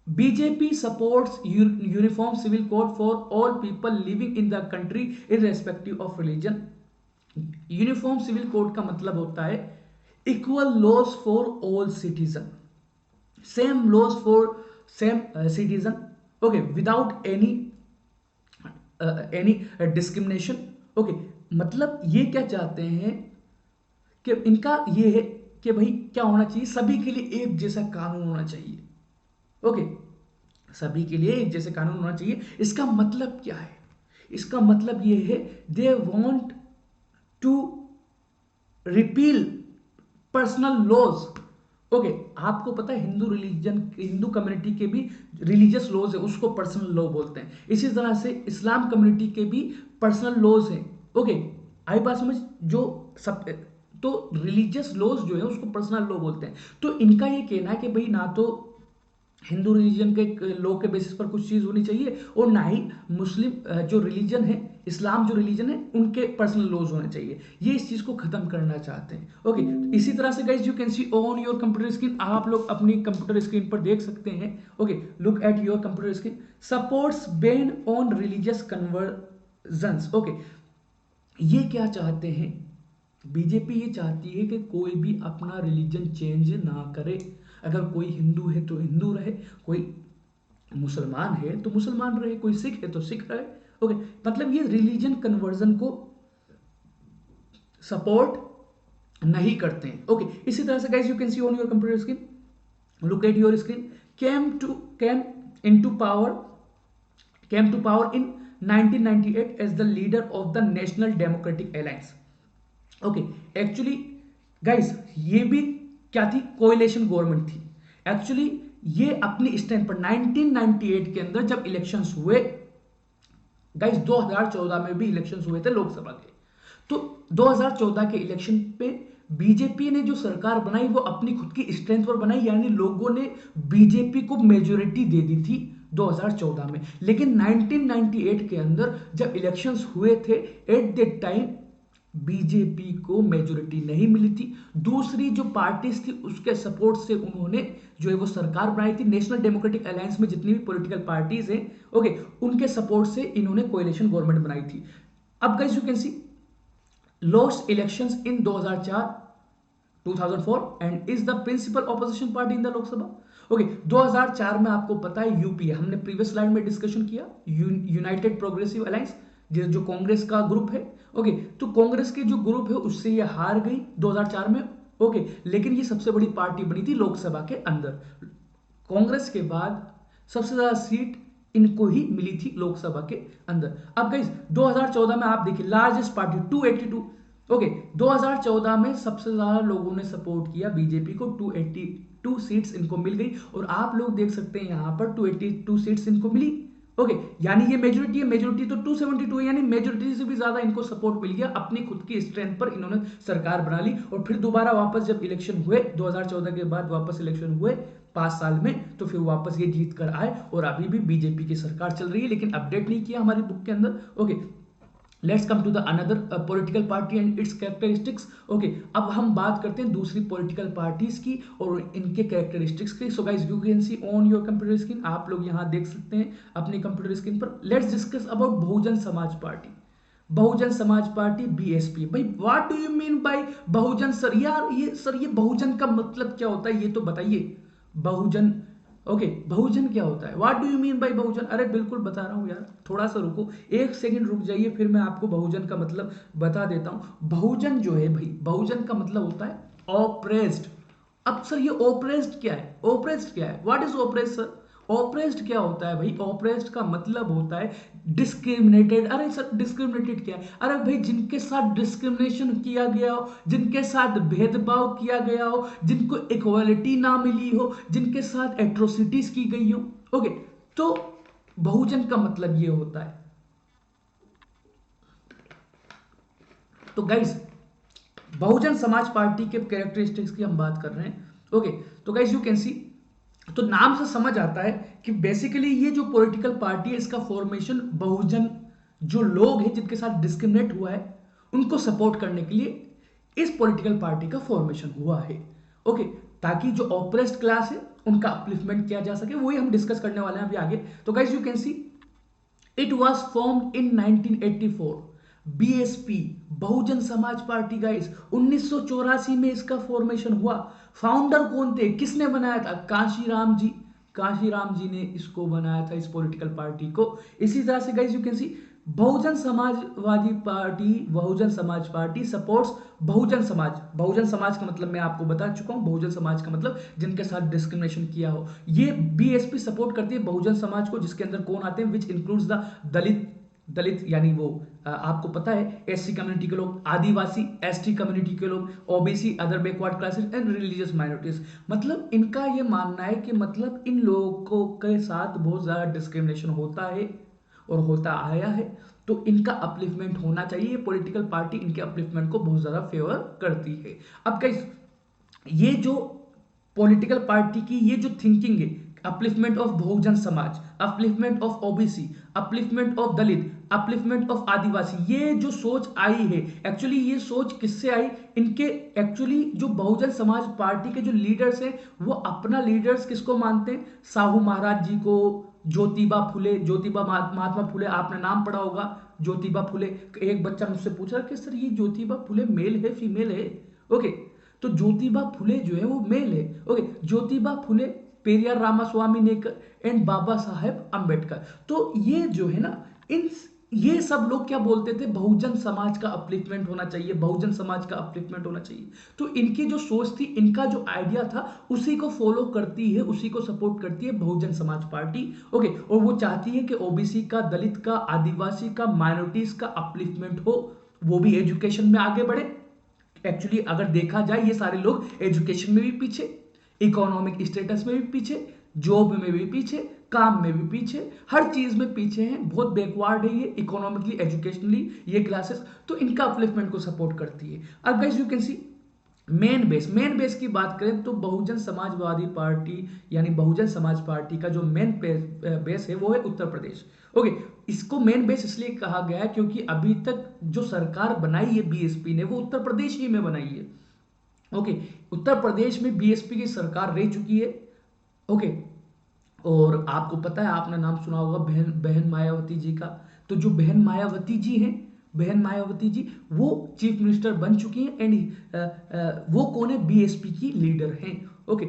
BJP supports uniform civil code for all people living in the country irrespective of religion. Uniform civil code का मतलब होता है equal laws for all citizen, same laws for same citizen, okay, without any discrimination, okay. मतलब ये क्या चाहते हैं कि इनका ये है कि भाई क्या होना चाहिए, सभी के लिए एक जैसा कानून होना चाहिए, ओके, सभी के लिए एक जैसे कानून होना चाहिए। इसका मतलब क्या है? इसका मतलब ये है they want to repeal personal laws, okay. आपको पता है हिंदू रिलीजन, हिंदू कम्युनिटी के भी रिलीजियस लॉज है, उसको पर्सनल लॉ बोलते हैं। इसी तरह से इस्लाम कम्युनिटी के भी पर्सनल लॉज हैं, ओके। आई बात समझ? जो सब तो रिलीजियस लॉज जो है उसको पर्सनल लॉ बोलते हैं। तो इनका ये कहना है कि भाई ना तो हिंदू रिलीजन के लॉ के बेसिस पर कुछ चीज होनी चाहिए और ना ही मुस्लिम जो रिलीजन है, इस्लाम जो रिलीजन है, उनके पर्सनल लॉज होने चाहिए। ये इस चीज को खत्म करना चाहते हैं, ओके। इसी तरह से guys you can see on your computer screen, आप लोग अपनी कंप्यूटर स्क्रीन पर देख सकते हैं, okay, look at your computer screen, supports ban on religious convergence, okay. ये क्या चाहते हैं? बीजेपी ये चाहती है कि कोई भी अपना रिलीजन चेंज ना करे। अगर कोई हिंदू है तो हिंदू रहे, कोई मुसलमान है तो मुसलमान रहे, कोई सिख है तो सिख रहे, ओके। मतलब ये रिलीजन कन्वर्जन को सपोर्ट नहीं करते हैं, ओके। इसी तरह से guys you can see on your computer screen, look at your screen, came into power in 1998 as the leader of the National Democratic Alliance, okay. Actually guys ये भी क्या थी? कोएलिशन गवर्नमेंट थी। एक्चुअली ये अपनी स्टैंड पर 1998 के अंदर जब इलेक्शंस हुए, गाइस 2014 में भी इलेक्शंस हुए थे लोकसभा के, तो 2014 के इलेक्शन पे बीजेपी ने जो सरकार बनाई वो अपनी खुद की स्ट्रेंथ पर बनाई, यानी लोगों ने बीजेपी को मेजोरिटी दे दी थी 2014 में। लेकिन 1998 के अंदर जब इलेक्शंस हुए थे, एट दैट टाइम बीजेपी को मेजोरिटी नहीं मिली थी। दूसरी जो पार्टीज थी उसके सपोर्ट से उन्होंने जो है वो सरकार बनाई थी। नेशनल डेमोक्रेटिक अलायंस में जितनी भी पॉलिटिकल पार्टीज हैं, ओके, उनके सपोर्ट से इन्होंने कोएलिशन गवर्नमेंट बनाई थी। अब guys you can see lost elections in 2004 and is the principal opposition party in the Lok Sabha. Okay, 2004 में आपको पता है यूपीए, हमने प्रीवियस स्लाइड में डिस्कशन किया, यूनाइटेड प्रोग्रेसिव अलायंस जो कांग्रेस का ग्रुप है। ओके, तो कांग्रेस के जो ग्रुप है उससे ये हार गई 2004 में। ओके, लेकिन ये सबसे बड़ी पार्टी बनी थी लोकसभा के अंदर। कांग्रेस के बाद सबसे ज्यादा सीट इनको ही मिली थी लोकसभा के अंदर। अब गाइस 2014 में आप देखिए लार्जेस्ट पार्टी 282। ओके, 2014 में सबसे ज्यादा लोगों ने सपोर्ट किया बीजेपी को, 282 सीट्स इनको मिल गई। और आप लोग देख सकते हैं यहां पर 282 सीट्स इनको मिली। ओके, यानी ये मेजोरिटी है, मेजोरिटी तो 272 है, यानी मेजोरिटी से भी ज्यादा इनको सपोर्ट मिल गया। अपनी खुद की स्ट्रेंथ पर इन्होंने सरकार बना ली। और फिर दोबारा वापस जब इलेक्शन हुए 2014 के बाद वापस इलेक्शन हुए 5 साल में, तो फिर वापस ये जीत कर आए और अभी भी बीजेपी की सरकार चल रही है, लेकिन अपडेट नहीं किया हमारी बुक के अंदर। Okay, let's come to the another political party and its characteristics. Okay, अब हम बात करते हैं दूसरी पॉलिटिकल पार्टीज की और इनके कैरेक्टरिस्टिक्स की। सो guys you can see on your computer screen, आप लोग यहां देख सकते हैं अपने कंप्यूटर स्क्रीन पर। Let's discuss about Bahujan Samaj party. Bahujan Samaj party BSP. भाई what do you mean by Bahujan sir? यार ये बहुजन का मतलब क्या होता है ये तो बताइए। बहुजन, ओके, बहुजन क्या होता है? What do you mean by Bahujan? अरे बिल्कुल बता रहा हूं यार, थोड़ा सा रुको, एक सेकंड रुक जाइए, फिर मैं आपको बहुजन का मतलब बता देता हूं। बहुजन जो है भाई, बहुजन का मतलब होता है ऑप्रेस्ड। अब सर ये ओप्रेस्ड क्या है? ओप्रेस्ड क्या है? What is oppressed sir? Oppressed क्या होता है भाई? ओप्रेस्ड का मतलब होता है डिस्क्रिमिनेटेड। अरे सर डिस्क्रिमिनेटेड क्या है? अरे भाई जिनके साथ डिस्क्रिमिनेशन किया गया हो, जिनके साथ भेदभाव किया गया हो, जिनको इक्वालिटी ना मिली हो, जिनके साथ एट्रोसिटीज की गई हो। ओके, तो बहुजन का मतलब ये होता है। तो गाइस बहुजन समाज पार्टी के कैरेक्टरिस्टिक्स की हम बात कर रहे हैं। ओके, तो गाइस यू कैन सी, तो नाम से समझ आता है कि बेसिकली ये जो पॉलिटिकल पार्टी है इसका फॉर्मेशन बहुजन जो लोग हैं जिनके साथ डिस्क्रिमिनेट हुआ है उनको सपोर्ट करने के लिए इस पॉलिटिकल पार्टी का फॉर्मेशन हुआ है। ओके, ताकि जो ऑप्रेस्ड क्लास है उनका अपलिफ्टमेंट किया जा सके, वही हम डिस्कस करने वाले हैं अभी आगे। तो guys you can see it was formed in 1984। BSP Bahujan Samaj party guys 1984 में इसका फॉर्मेशन हुआ। फाउंडर कौन थे, किसने बनाया था? काशीराम जी। काशीराम जी ने इसको बनाया था, इस पॉलिटिकल पार्टी को। इसी तरह से guys you can see Bahujan Samajwadi party, Bahujan Samaj party supports Bahujan Samaj. Bahujan Samaj का मतलब मैं आपको बता चुका हूं, बहुजन समाज का मतलब जिनके साथ डिस्क्रिमिनेशन किया हो। ये बीएसपी सपोर्ट करती है बहुजन समाज को, जिसके अंदर कौन आते हैं? विच इंक्लूड्स द दलित। दलित यानी वो आपको पता है एससी कम्युनिटी के लोग, आदिवासी, एसटी कम्युनिटी के लोग, OBC, other backward classes and religious minorities. मतलब इनका ये मानना है कि मतलब इन लोगों के साथ बहुत ज्यादा डिस्क्रिमिनेशन होता है और होता आया है, तो इनका अपलिफ्टमेंट होना चाहिए। ये पॉलिटिकल पार्टी इनके अपलिफ्टमेंट को बहुत ज्यादा फेवर करती है। अब गाइस ये जो पॉलिटिकल पार्टी की ये जो थिंकिंग है, upliftment of Bahujan Samaj, upliftment of OBC, upliftment of dalit, upliftment of adivasi, ये जो सोच आई है एक्चुअली ये सोच किससे आई? इनके एक्चुअली जो बहुजन समाज पार्टी के जो लीडर्स हैं वो अपना लीडर्स किसको मानते हैं? साहू महाराज जी को, ज्योतिबा फुले, ज्योतिबा महात्मा फुले, आपने नाम पढ़ा होगा ज्योतिबा फुले। एक बच्चा मुझसे पूछ रहा कि सर ये ज्योतिबा फुले मेल है फीमेल है? ओके, तो ज्योतिबा फुले जो है वो मेल है। Okay, Jyotiba Phule, Periyar Ramaswamy Naicker and Baba Saheb Ambedkar. तो ये जो है ना, इन ये सब लोग क्या बोलते थे? बहुजन समाज का अपलिफ्टमेंट होना चाहिए, बहुजन समाज का अपलिफ्टमेंट होना चाहिए। तो इनकी जो सोच थी, इनका जो आइडिया था, उसी को फॉलो करती है, उसी को सपोर्ट करती है बहुजन समाज पार्टी। ओके, और वो चाहती है कि ओबीसी का, दलित का, आदिवासी का, माइनॉरिटीज का अपलिफ्टमेंट हो, वो भी एजुकेशन में आगे बढ़े। एक्चुअली अगर देखा जाए ये सारे लोग एजुकेशन में भी पीछे, इकोनॉमिक स्टेटस में भी पीछे, जॉब में भी पीछे, काम में भी पीछे, हर चीज में पीछे हैं, बहुत बैकवर्ड है ये इकोनॉमिकली, एजुकेशनली ये क्लासेस। तो इनका अपलिफ्टमेंट को सपोर्ट करती है। अब guys you can C main base की बात करें तो बहुजन समाजवादी पार्टी यानी बहुजन समाज पार्टी का जो मेन बेस है वो है उत्तर प्रदेश। ओके, इसको मेन बेस इसलिए कहा गया है क्योंकि अभी तक जो सरकार बनाई है बीएसपी ने वो उत्तर प्रदेश ही में बनाई है। ओके, उत्तर प्रदेश में बीएसपी की सरकार रह चुकी है। ओके, और आपको पता है, आपने नाम सुना होगा बहन बहन मायावती जी का। तो जो बहन मायावती जी हैं, बहन मायावती जी वो चीफ मिनिस्टर बन चुकी हैं एंड वो कौन है, बीएसपी की लीडर हैं। ओके,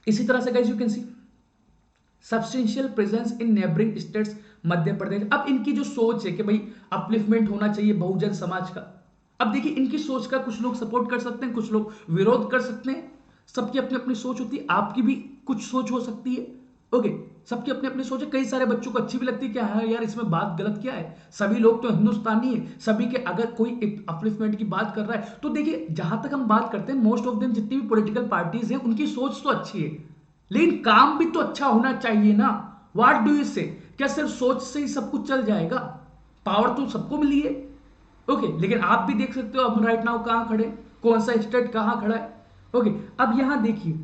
इसी तरह से guys you can see substantial presence in neighbouring states Madhya Pradesh. अब इनकी जो सोच है कि भाई अपलिफ्टमेंट होना चाहिए बहुजन समाज का। अब देखिए इनकी सोच का कुछ लोग सपोर्ट कर सकते हैं, कुछ लोग विरोध कर सकते हैं। सबकी अपनी अपनी सोच होती है, आपकी भी कुछ सोच हो सकती है। ओके, सबकी अपनी अपनी सोच है। कई सारे बच्चों को अच्छी भी लगती है कि हाँ यार इसमें बात गलत क्या है, सभी लोग तो हिंदुस्तानी है, सभी के अगर कोई अपलिफ्टमेंट की बात कर रहा है तो देखिए जहां तक हम बात करते हैं मोस्ट ऑफ देम जितनी भी पॉलिटिकल पार्टीज हैं उनकी सोच तो अच्छी है, लेकिन काम भी तो अच्छा होना चाहिए ना। व्हाट डू यू से, क्या सिर्फ सोच से ही सब कुछ चल जाएगा? पावर तो सबको मिली है। ओके, लेकिन आप भी देख सकते हो अब राइट नाउ कहां खड़े, कौन सा स्टेट कहां खड़ा है। ओके, अब यहां देखिए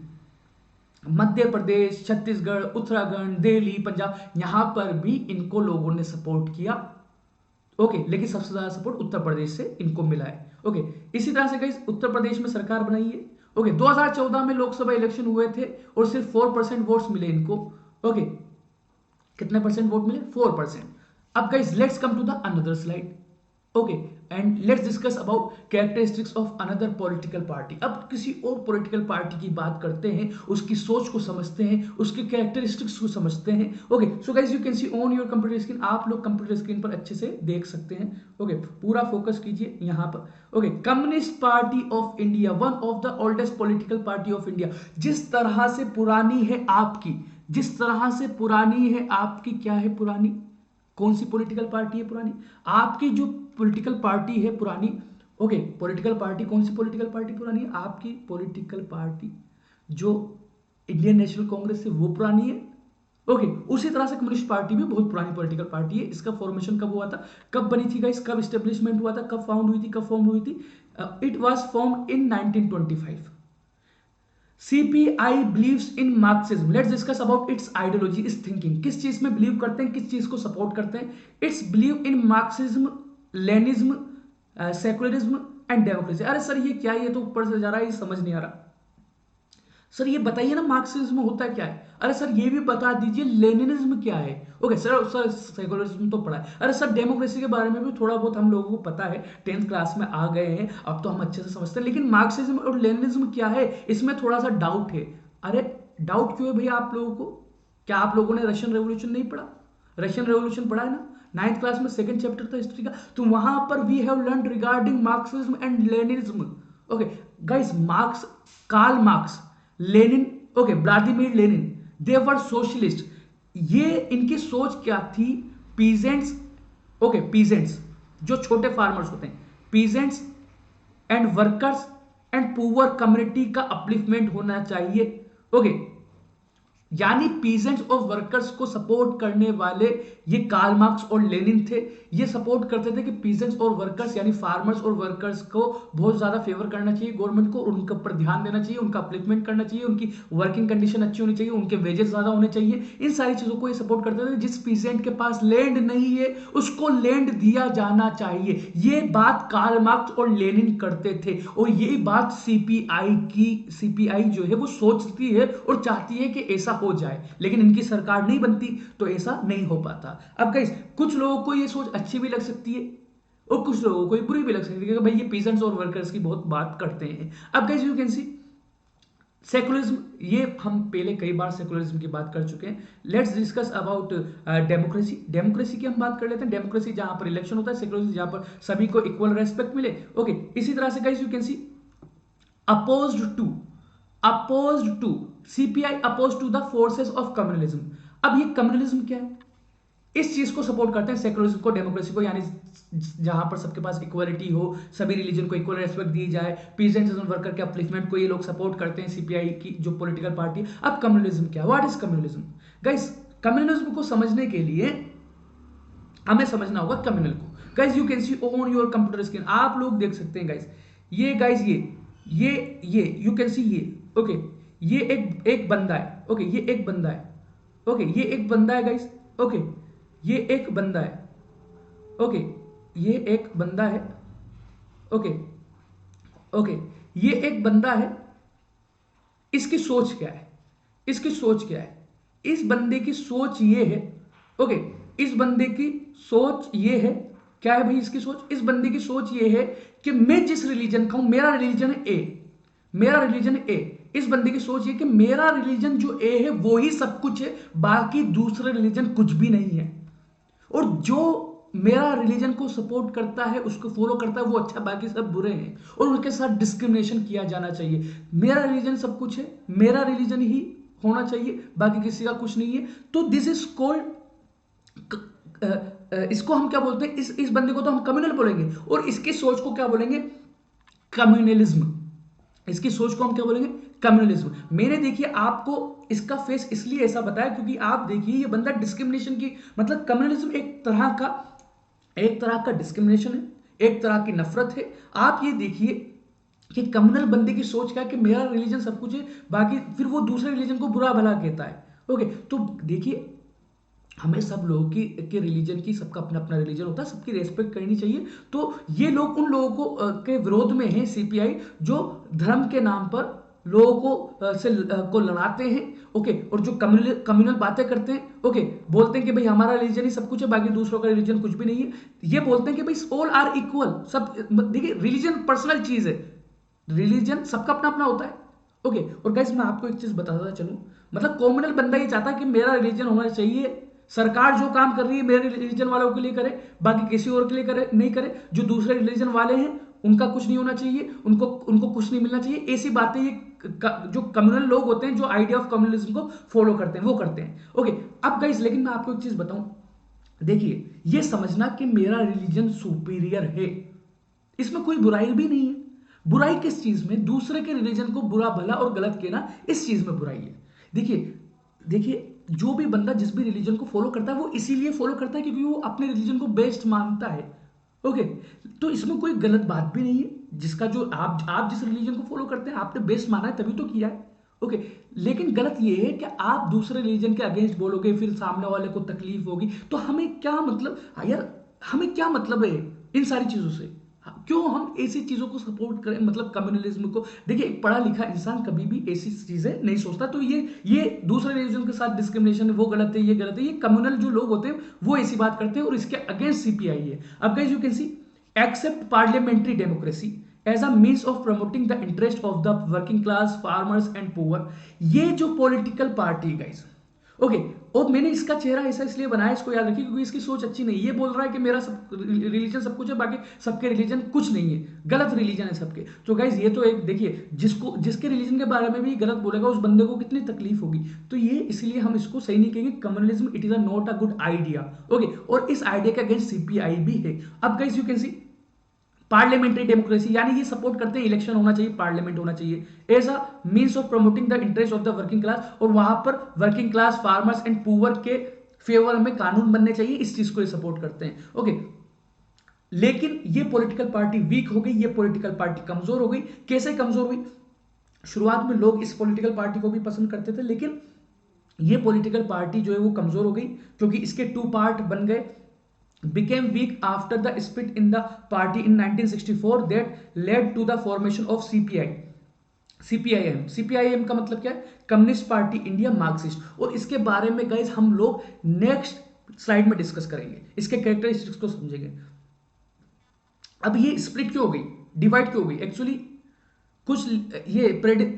मध्य प्रदेश, छत्तीसगढ़, उत्तराखंड, दिल्ली, पंजाब, यहां पर भी इनको लोगों ने सपोर्ट किया। ओके, लेकिन सबसे ज्यादा सपोर्ट उत्तर प्रदेश से इनको मिला है। ओके, इसी तरह से गाइस उत्तर प्रदेश में सरकार बनाई है। ओके, 2014 में लोकसभा इलेक्शन हुए थे और सिर्फ 4% वोट्स मिले इनको। ओके, कितने परसेंट वोट मिले? 4%। अब guys let's come to the another slide. Okay, and let's discuss about characteristics of another political party. अब किसी और पॉलिटिकल पार्टी की बात करते हैं, उसकी सोच को समझते हैं, उसके कैरेक्टरिस्टिक्स को समझते हैं। Okay, so guys you can see on your computer screen, आप लोग कंप्यूटर स्क्रीन पर अच्छे से देख सकते हैं। ओके, पूरा फोकस कीजिए यहां पर। Okay, communist party of India, one of the oldest political party of India. जिस तरह से पुरानी है आपकी, जिस तरह से पुरानी है आपकी, क्या है पुरानी, कौन सी पॉलिटिकल पार्टी है पुरानी? आपकी जो पॉलिटिकल पार्टी है पुरानी। ओके, पॉलिटिकल पार्टी, कौन सी पॉलिटिकल पार्टी पुरानी है? आपकी पॉलिटिकल पार्टी जो इंडियन नेशनल कांग्रेस है वो पुरानी है। ओके, उसी तरह से कम्युनिस्ट पार्टी भी बहुत पुरानी पॉलिटिकल पार्टी है। इसका फॉर्मेशन कब हुआ था, कब बनी थी गाइस, कब स्टेब्लिशमेंट हुआ था, कब फाउंड हुई थी, कब फॉर्म हुई थी? It was formed in 1925। CPI believes in Marxism. Let's discuss about it's ideology, it's thinking. किस चीज में बिलीव करते हैं, किस चीज को सपोर्ट करते हैं? It's believe in Marxism, Leninism, secularism and democracy. अरे सर ये क्या है, ये तो ऊपर से जा रहा है, ये समझ नहीं आ रहा। सर ये बताइए ना मार्क्सिज्म होता क्या है? अरे सर ये भी बता दीजिए लेनिनिज्म क्या है? ओके सर सेकुलरिज्म तो पढ़ा है। अरे सर डेमोक्रेसी के बारे में भी थोड़ा बहुत हम लोगों को पता है, 10th क्लास में आ गए हैं, अब तो हम अच्छे से समझते हैं। लेकिन मार्क्सिज्म और लेनिनिज्म क्या है, इसमें थोड़ा सा डाउट है। अरे डाउट क्यों है भैया आप लोगों को? क्या आप लोगों ने रशियन रेवोल्यूशन नहीं पढ़ा? रशियन रेवोल्यूशन पढ़ा है ना, 9th क्लास में 2nd चैप्टर था हिस्ट्री का, तो वहां पर we have learn regarding Marxism and Leninism. Okay guys, Marx, Karl Marx, Lenin, okay Vladimir Lenin, they were socialist. ये इनकी सोच क्या थी? पीजेंट्स, ओके पीजेंट्स जो छोटे फार्मर्स होते हैं, peasants and workers and poor community का अपलिफ्टमेंट होना चाहिए। ओके, यानी पीजेंट्स और वर्कर्स को सपोर्ट करने वाले ये कार्ल मार्क्स और लेनिन थे। ये सपोर्ट करते थे कि पीजेंट्स और वर्कर्स यानी फार्मर्स और वर्कर्स को बहुत ज्यादा फेवर करना चाहिए गवर्नमेंट को, उनके ऊपर ध्यान देना चाहिए, उनका अपलिफ्टमेंट करना चाहिए, उनकी वर्किंग कंडीशन अच्छी होनी चाहिए, उनके वेजेस ज्यादा होने चाहिए। इन सारी चीजों को ये सपोर्ट करते थे। जिस पीजेंट के पास लैंड नहीं है उसको लैंड दिया जाना चाहिए, ये बात कार्ल मार्क्स और लेनिन करते थे। और यही बात सीपीआई जो है वो सोचती है और चाहती है कि ऐसा हो जाए, लेकिन इनकी सरकार नहीं बनती तो ऐसा नहीं हो पाता। अब गाइस कुछ लोगों को ये सोच अच्छी भी लग सकती है और कुछ लोगों को ये बुरी भी लग सकती है कि भाई ये पीजेंट्स और वर्कर्स की बहुत बात करते हैं। अब guys you can C secularism, ये हम पहले कई बार सेकुलरिज्म की बात कर चुके हैं। Let's discuss about democracy. Democracy की हम बात कर लेते हैं। डेमोक्रेसी जहां पर इलेक्शन होता है, सेकुलरिज्म जहां पर सभी को इक्वल रेस्पेक्ट मिले। ओके, इसी तरह से guys you can see opposed to CPI oppose to the forces of communalism. अब ये कम्युनलिज्म क्या है? इस चीज को सपोर्ट करते हैं, सेकुलरिज्म को, डेमोक्रेसी को, यानी जहां पर सबके पास इक्वालिटी हो, सभी रिलीजन को इक्वल रेस्पेक्ट दी जाए, पीजेंट्स एंड वर्कर के अपलिफ्टमेंट को ये लोग सपोर्ट करते हैं, सीपीआई की जो पॉलिटिकल पार्टी। अब कम्युनलिज्म क्या, what is communalism? Guys communalism को समझने के लिए हमें समझना होगा कम्युनल को। Guys you can see on your computer screen, आप लोग देख सकते हैं गाइस, ये गाइस ये यू कैन सी ये, ओके ये एक बंदा है। ओके ये एक बंदा है। ओके ये एक बंदा है गाइस। ओके ये एक बंदा है, ओके, ये एक बंदा है, ओके, ओके, ये एक बंदा है, इसकी सोच क्या है, इसकी सोच क्या है, इस बंदे की सोच ये है, ओके, इस बंदे की सोच ये है, क्या है भाई इसकी सोच, इस बंदे की सोच ये है कि मैं जिस रिलीजन का हूं, मेरा रिलीजन है ए, मेरा रिलीजन ए, इस बंदे की सोच ये कि मेरा रिलीजन जो ए है वो ही सब कुछ है, बाकी दूसरे रिलीजन कुछ भी नहीं है, और जो मेरा रिलीजन को सपोर्ट करता है, उसको फॉलो करता है, वो अच्छा, बाकी सब बुरे हैं और उनके साथ डिस्क्रिमिनेशन किया जाना चाहिए। मेरा रिलीजन सब कुछ है, मेरा रिलीजन ही होना चाहिए, बाकी किसी का कुछ नहीं है। तो दिस इज कॉल्ड, इसको हम क्या बोलते हैं, इस बंदे को तो हम कम्युनल बोलेंगे, और इसकी सोच को क्या बोलेंगे, कम्युनलिज्म। इसकी सोच को हम क्या बोलेंगे, कम्युनलिज्म। मैंने देखिए आपको इसका फेस इसलिए ऐसा बताया क्योंकि आप देखिए ये बंदा डिस्क्रिमिनेशन की, मतलब कम्युनलिज्म एक तरह का डिस्क्रिमिनेशन है, एक तरह की नफरत है। आप ये देखिए कि कम्युनल बंदे की सोच क्या है कि मेरा रिलीजन सब कुछ है, बाकी फिर वो दूसरे रिलीजन को बुरा भला कहता है। ओके, तो देखिए हमें सब लोगों के रिलीजन की, सबका अपना अपना रिलीजन होता है, सबकी रेस्पेक्ट करनी चाहिए। तो ये लोग उन लोगों को के विरोध में है, सीपीआई, जो धर्म के नाम पर लोगों को लड़ाते हैं, ओके, और जो कम्युनल बातें करते हैं, ओके, बोलते हैं कि भाई हमारा रिलीजन ही सब कुछ है, बाकी दूसरों का रिलीजन कुछ भी नहीं है। ये बोलते हैं कि भाई ऑल आर इक्वल, सब, देखिए रिलीजन पर्सनल चीज है, रिलीजन सबका अपना अपना होता है, ओके। और गाइस मैं आपको एक चीज बताता चलूं, मतलब कॉमनल बंदा ये चाहता है कि मेरा रिलीजन होना चाहिए, सरकार जो काम कर रही है मेरे रिलीजन वालों के लिए करे, बाकी किसी और के लिए करे नहीं करे, जो दूसरे रिलीजन वाले हैं उनका कुछ नहीं होना चाहिए, उनको उनको कुछ नहीं मिलना चाहिए, ऐसी बातें ये जो कम्युनल लोग होते हैं, जो आइडिया ऑफ कम्युनलिज्म को फॉलो करते हैं, वो करते हैं, ओके। अब गाइस लेकिन मैं आपको एक चीज बताऊं, देखिए ये समझना कि मेरा रिलीजन सुपीरियर है, इसमें कोई बुराई भी नहीं है। बुराई किस चीज में, दूसरे के रिलीजन को बुरा भला और गलत कहना, इस चीज में बुराई है। देखिए, देखिए जो भी बंदा जिस भी रिलीजन को फॉलो करता है वो इसीलिए फॉलो करता है क्योंकि वो अपने रिलीजन को बेस्ट मानता है, ओके। तो इसमें कोई गलत बात भी नहीं है, जिसका जो आप जिस रिलीजन को फॉलो करते हैं आपने बेस्ट माना है तभी तो किया है, ओके। लेकिन गलत ये है कि आप दूसरे रिलीजन के अगेंस्ट बोलोगे, फिर सामने वाले को तकलीफ होगी, तो हमें क्या मतलब, यार हमें क्या मतलब है इन सारी चीजों से, क्यों हम ऐसी चीजों को सपोर्ट करें, मतलब कम्युनलिज्म को। देखिए एक पढ़ा लिखा इंसान कभी भी ऐसी चीजें नहीं सोचता, तो ये दूसरे रिलीजन के साथ डिस्क्रिमिनेशन है, वो गलत है, ये गलत है, ये कम्युनल जो लोग होते हैं वो ऐसी बात करते हैं और इसके अगेंस्ट सीपीआई है। अब guys you can see, except parliamentary democracy as a means of promoting the interest of the working class, farmers and poor. ये जो पॉलिटिकल पार्टी गाइस, ओके, और मैंने इसका चेहरा ऐसा इसलिए बनाया, इसको याद रखिए, क्योंकि इसकी सोच अच्छी नहीं, ये बोल रहा है कि मेरा सब रिलीजन सब कुछ है, बाकी सबके रिलीजन कुछ नहीं है, गलत रिलीजन है सबके। तो गाइज ये तो एक देखिए, जिसके रिलीजन के बारे में भी गलत बोलेगा उस बंदे को कितनी तकलीफ होगी, तो ये इसलिए हम इसको सही नहीं कहेंगे, communalism it is a not a good idea, okay. और इस आइडिया के अगेंस्ट सीपीआई भी है। अब guys you can C, parliamentary democracy, यानी ये सपोर्ट करते हैं इलेक्शन होना चाहिए, पार्लियामेंट होना चाहिए as a means of promoting the interest of the working class, और वहां पर working class, farmers and poor के फेवर में कानून बनने चाहिए, इस चीज को ये सपोर्ट करते हैं, ओके। लेकिन ये पॉलिटिकल पार्टी वीक हो गई, ये पॉलिटिकल पार्टी कमजोर हो गई। कैसे कमजोर हुई, शुरुआत में लोग इस पॉलिटिकल पार्टी को भी पसंद करते थे, लेकिन ये पॉलिटिकल पार्टी जो है वो कमजोर हो गई क्योंकि इसके टू पार्ट बन गए, became weak after the split in the party in 1964 that led to the formation of CPI, CPIM। CPIM का मतलब क्या है, कम्युनिस्ट पार्टी इंडिया मार्क्सिस्ट। और इसके बारे में गाइस हम लोग नेक्स्ट स्लाइड में डिस्कस करेंगे, इसके कैरेक्टरिस्टिक्स को समझेंगे। अब ये स्प्लिट क्यों हो गई, डिवाइड क्यों हो गई, एक्चुअली कुछ ये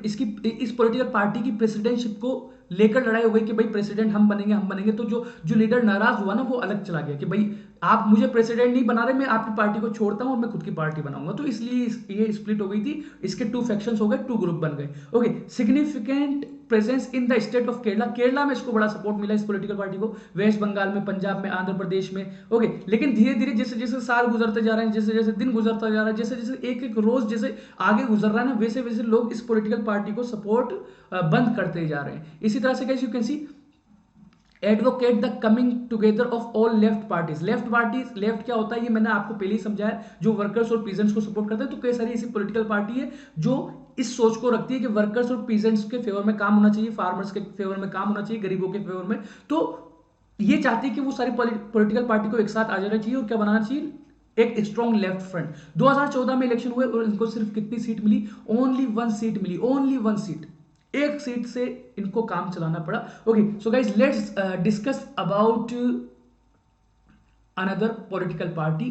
इसकी इस पॉलिटिकल पार्टी की प्रेसिडेंटशिप को लेकर लड़ाई हो गई कि भाई प्रेसिडेंट हम बनेंगे, तो जो जो लीडर नाराज हुआ ना वो अलग चला गया कि भाई आप मुझे प्रेसिडेंट नहीं बना रहे, मैं आपकी पार्टी को छोड़ता हूं और मैं खुद की पार्टी बनाऊंगा, तो इसलिए ये स्प्लिट हो गई थी, इसके टू फैक्शंस हो गए, टू ग्रुप बन गए, okay. Significant presence in the state of Kerala, Kerala में इसको बड़ा सपोर्ट मिला इस पॉलिटिकल पार्टी को, वेस्ट बंगाल में, पंजाब में, आंध्र प्रदेश में, ओके। लेकिन धीरे धीरे जैसे जैसे साल गुजरते जा रहे हैं, जैसे जैसे दिन गुजरता जा रहा है, जैसे जैसे एक एक रोज जैसे आगे गुजर रहा है ना, वैसे वैसे लोग इस पॉलिटिकल पार्टी को सपोर्ट बंद करते जा रहे हैं। इसी तरह से guys you can C, advocate the coming together of all left parties. Left parties, left क्या होता है ये मैंने आपको पहले ही समझाया, जो वर्कर्स और पीजेंट्स को सपोर्ट करते हैं। तो कई सारी ऐसी पॉलिटिकल पार्टी है जो इस सोच को रखती है कि वर्कर्स और पीजेंट्स के फेवर में काम होना चाहिए, फार्मर्स के फेवर में काम होना चाहिए, गरीबों के फेवर में। तो ये चाहती है कि वो सारी पॉलिटिकल पार्टी को एक साथ आ जाना चाहिए और क्या बनाना चाहिए, एक स्ट्रॉन्ग लेफ्ट फ्रंट। 2014 में इलेक्शन हुए और इनको सिर्फ कितनी सीट मिली, ओनली 1 सीट मिली, ओनली 1 सीट, एक सीट से इनको काम चलाना पड़ा। Okay, so guys let's discuss about another political party,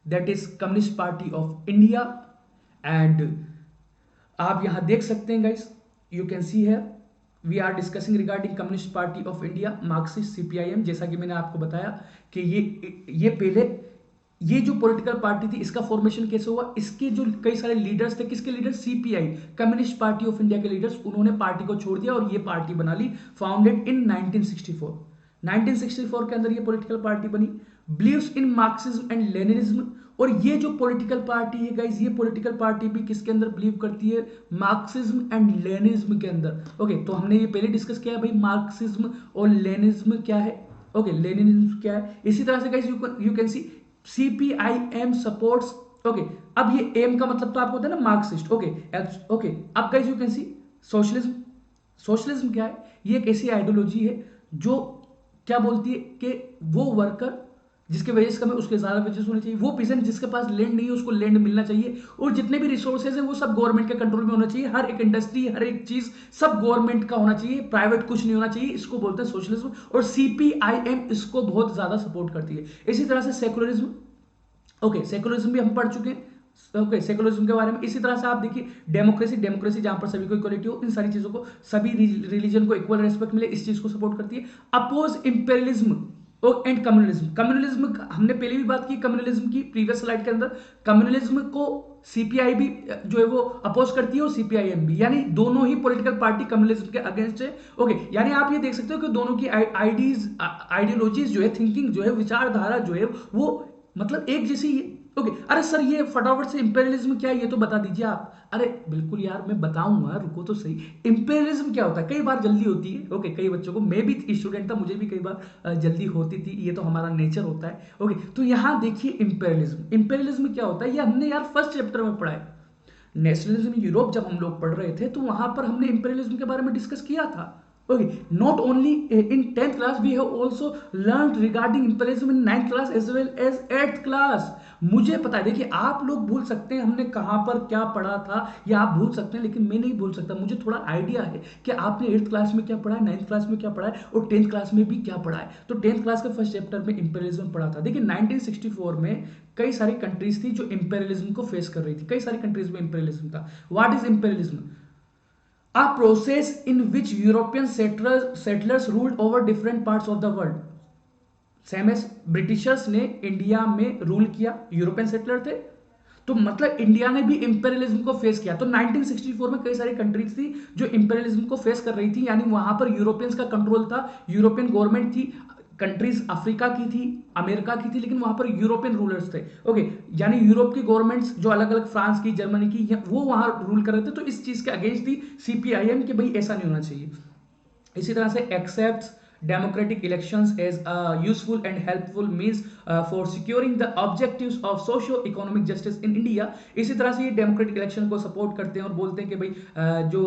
that is communist party of India. And आप यहां देख सकते हैं गाइस, यू कैन सी है, we are discussing regarding communist party of India, Marxist, CPIM. जैसा कि मैंने आपको बताया कि ये पहले ये जो पॉलिटिकल पार्टी थी इसका फॉर्मेशन कैसे हुआ, इसके जो कई सारे लीडर्स थे, किसके leaders, CPI, communist party of India के लीडर्स, उन्होंने पार्टी को छोड़ दिया और ये पार्टी बना ली, फाउंडेड इन 1964। 1964 के अंदर ये पॉलिटिकल पार्टी बनी, believes in Marxism and Leninism. और ये जो पॉलिटिकल पार्टी है गाइस, ये पॉलिटिकल पार्टी भी किसके अंदर बिलीव करती है, मार्क्सिज्म एंड लेनिनिज्म के अंदर। ओके, तो हमने ये पहले डिस्कस किया है भाई, मार्क्सिज्म और लेनिनिज्म क्या है। ओके, लेनिनिज्म क्या है। इसी तरह से guys you can C CPIM supports. Okay, अब ये एम का मतलब तो आपको होता है ना मार्क्सिस्ट। ओके ओके, अब guys you can C socialism. Socialism क्या है, ये एक ऐसी आइडियोलॉजी है जो क्या बोलती है कि वो वर्कर जिसके वेजेस कम है उसके ज्यादा वेजेस होने चाहिए, वो पीसेंट जिसके पास लैंड नहीं है उसको लैंड मिलना चाहिए, और जितने भी रिसोर्सेज हैं वो सब गवर्नमेंट के कंट्रोल में होना चाहिए, हर एक इंडस्ट्री, हर एक चीज सब गवर्नमेंट का होना चाहिए, प्राइवेट कुछ नहीं होना चाहिए। इसको बोलते हैं सोशलिज्म, और CPIM इसको बहुत ज्यादा सपोर्ट करती है। इसी तरह से सेकुलरिज्म। ओके, सेकुलरिज्म भी हम पढ़ चुके हैं। ओके, सेकुलरिज्म के बारे में। इसी तरह से आप देखिए डेमोक्रेसी, डेमोक्रेसी जहां पर सभी को इक्वलिटी हो, इन सारी चीजों को, सभी रिलीजन को इक्वल रेस्पेक्ट मिले, इस चीज को सपोर्ट करती है। Oppose imperialism and communalism. Communalism हमने पहले भी बात की कम्युनलिज्म की प्रीवियस स्लाइड के अंदर। कम्युनलिज्म को सीपीआई भी जो है वो अपोज करती है और सीपीआईएम भी, यानी दोनों ही पॉलिटिकल पार्टी कम्युनलिज्म के अगेंस्ट है। ओके, यानी आप ये देख सकते हो कि दोनों की आइडियोलॉजीज जो है, थिंकिंग जो है, विचारधारा जो है वो मतलब एक जैसी है। ओके, अरे सर ये फटाफट से इंपेरियलिज्म क्या है ये तो बता दीजिए आप। अरे बिल्कुल यार, मैं बताऊंगा, रुको तो सही। इंपेरियलिज्म क्या होता है, कई बार जल्दी होती है। ओके, कई बच्चों को, मैं भी स्टूडेंट था, मुझे भी कई बार जल्दी होती थी, ये तो हमारा नेचर होता है। ओके, तो यहां देखिए इंपेरियलिज्म। इंपेरियलिज्म क्या होता है, ये हमने यार फर्स्ट चैप्टर में पढ़ा है। नेशनलिज्म यूरोप जब हम लोग पढ़ रहे थे तो वहां पर हमने इंपेरियलिज्म के बारे में डिस्कस किया था। Okay, not only in 10th class, we have also learned regarding imperialism in 9th class as well as 8th class. मुझे पता है, देखिए आप लोग भूल सकते हैं हमने कहां पर क्या पढ़ा था, या आप भूल सकते हैं, लेकिन मैं नहीं भूल सकता। मुझे थोड़ा आइडिया है कि आपने 8th क्लास में क्या पढ़ा है, 9th क्लास में क्या पढ़ा है, और 10th क्लास में भी क्या पढ़ा है। तो 10th क्लास के फर्स्ट चैप्टर में इंपेरियलिज्म पढ़ा था। देखिए 1964 में कई सारी कंट्रीज थी जो इंपेरियलिज्म को फेस कर रही थी, कई सारी कंट्रीज में इंपेरियलिज्म था। What is imperialism? A process in which European settlers ruled over different parts of the world. Same as Britishers ने इंडिया में रूल किया, यूरोपियन सेटलर थे, तो मतलब इंडिया ने भी इंपेरियलिज्म को फेस किया। तो 1964 में कई सारी कंट्रीज थी जो इंपेरियलिज्म को फेस कर रही थी, यानी वहां पर यूरोपियंस का कंट्रोल था, यूरोपियन गवर्नमेंट थी। कंट्रीज अफ्रीका की थी, अमेरिका की थी, लेकिन वहां पर यूरोपियन रूलर्स थे। ओके, यानी यूरोप की गवर्नमेंट्स जो अलग अलग, फ्रांस की, जर्मनी की, वो वहां रूल कर रहे थे। तो इस चीज के अगेंस्ट थी सीपीआईएम कि भाई ऐसा नहीं होना चाहिए। इसी तरह से accept democratic elections as a useful and helpful means for securing the objectives of socio-economic justice in India. इसी तरह से ये डेमोक्रेटिक इलेक्शन को सपोर्ट करते हैं और बोलते हैं कि भाई जो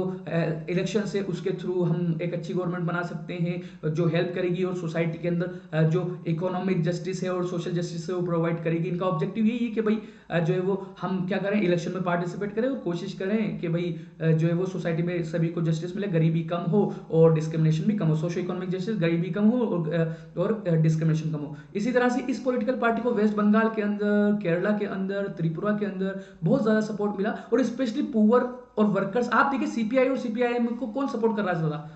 इलेक्शन है उसके थ्रू हम एक अच्छी गवर्नमेंट बना सकते हैं जो हेल्प करेगी और सोसाइटी के अंदर जो इकोनॉमिक जस्टिस है और सोशल जस्टिस है वो प्रोवाइड करेगी। इनका ऑब्जेक्टिव यही है कि भाई जो है वो हम क्या करें, इलेक्शन में पार्टिसिपेट करें और कोशिश करें कि भाई जो है वो सोसाइटी में सभी को जस्टिस मिले, गरीबी कम हो और डिस्क्रिमिनेशन भी कम हो, सोशो इकोनॉमिक जस्टिस, गरीबी कम हो और डिस्क्रिमिनेशन कम हो। इसी तरह से इस पॉलिटिकल पार्टी को वेस्ट बंगाल के अंदर, केरला के अंदर, त्रिपुरा के अंदर बहुत ज्यादा सपोर्ट मिला, और स्पेशली पुअर और वर्कर्स। आप देखिए सीपीआई और सीपीआईएम को कौन सपोर्ट कर रहा है ज्यादा,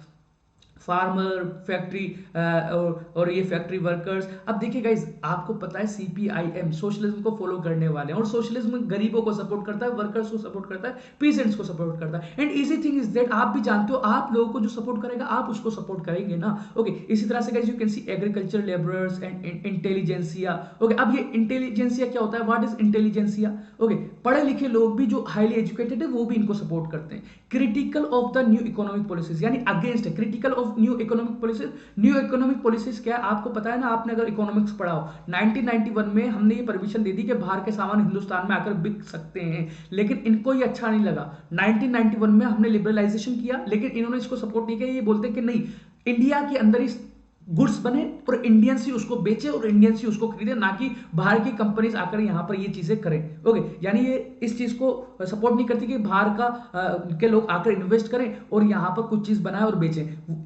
फार्मर, फैक्ट्री और ये फैक्ट्री वर्कर्स। अब देखिए गाइस, आपको पता है सीपीआईएम सोशलिज्म को फॉलो करने वाले हैं, और सोशलिज्म गरीबों को सपोर्ट करता है, वर्कर्स को सपोर्ट करता है, पीसेंट्स को सपोर्ट करता है। And easy thing is that, आप भी जानते हो, आप लोगों को जो सपोर्ट करेगा आप उसको सपोर्ट करेंगे ना। ओके, इसी तरह से guys you can C agriculture labourers and intelligentsia. Okay, अब ये इंटेलिजेंसिया क्या होता है, व्हाट इज इंटेलिजेंसिया? ओके, पढ़े लिखे लोग भी जो हाईली एजुकेटेड है वो भी इनको सपोर्ट करते हैं। Critical of the new economic policies, यानी अगेंस्ट है, critical of new economic policies. New economic policies क्या है आपको पता है ना, आपने अगर इकोनॉमिक्स पढ़ा हो, 1991 में हमने ये परमिशन दे दी कि बाहर के सामान हिंदुस्तान में आकर बिक सकते हैं, लेकिन इनको ये अच्छा नहीं लगा। 1991 में हमने लिबरलाइजेशन किया, लेकिन इन्होंने इसको सपोर्ट नहीं किया। ये बोलते हैं कि नहीं, इंडिया के अंदर इस गुड्स बने और इंडियंस ही उसको बेचे और इंडियंस ही उसको खरीदे, ना कि बाहर की कंपनीज आकर यहां पर ये चीजें करें। ओके, यानी ये इस चीज को सपोर्ट नहीं करती कि बाहर का के लोग आकर इन्वेस्ट करें और यहां पर कुछ चीज बनाए और बेचें।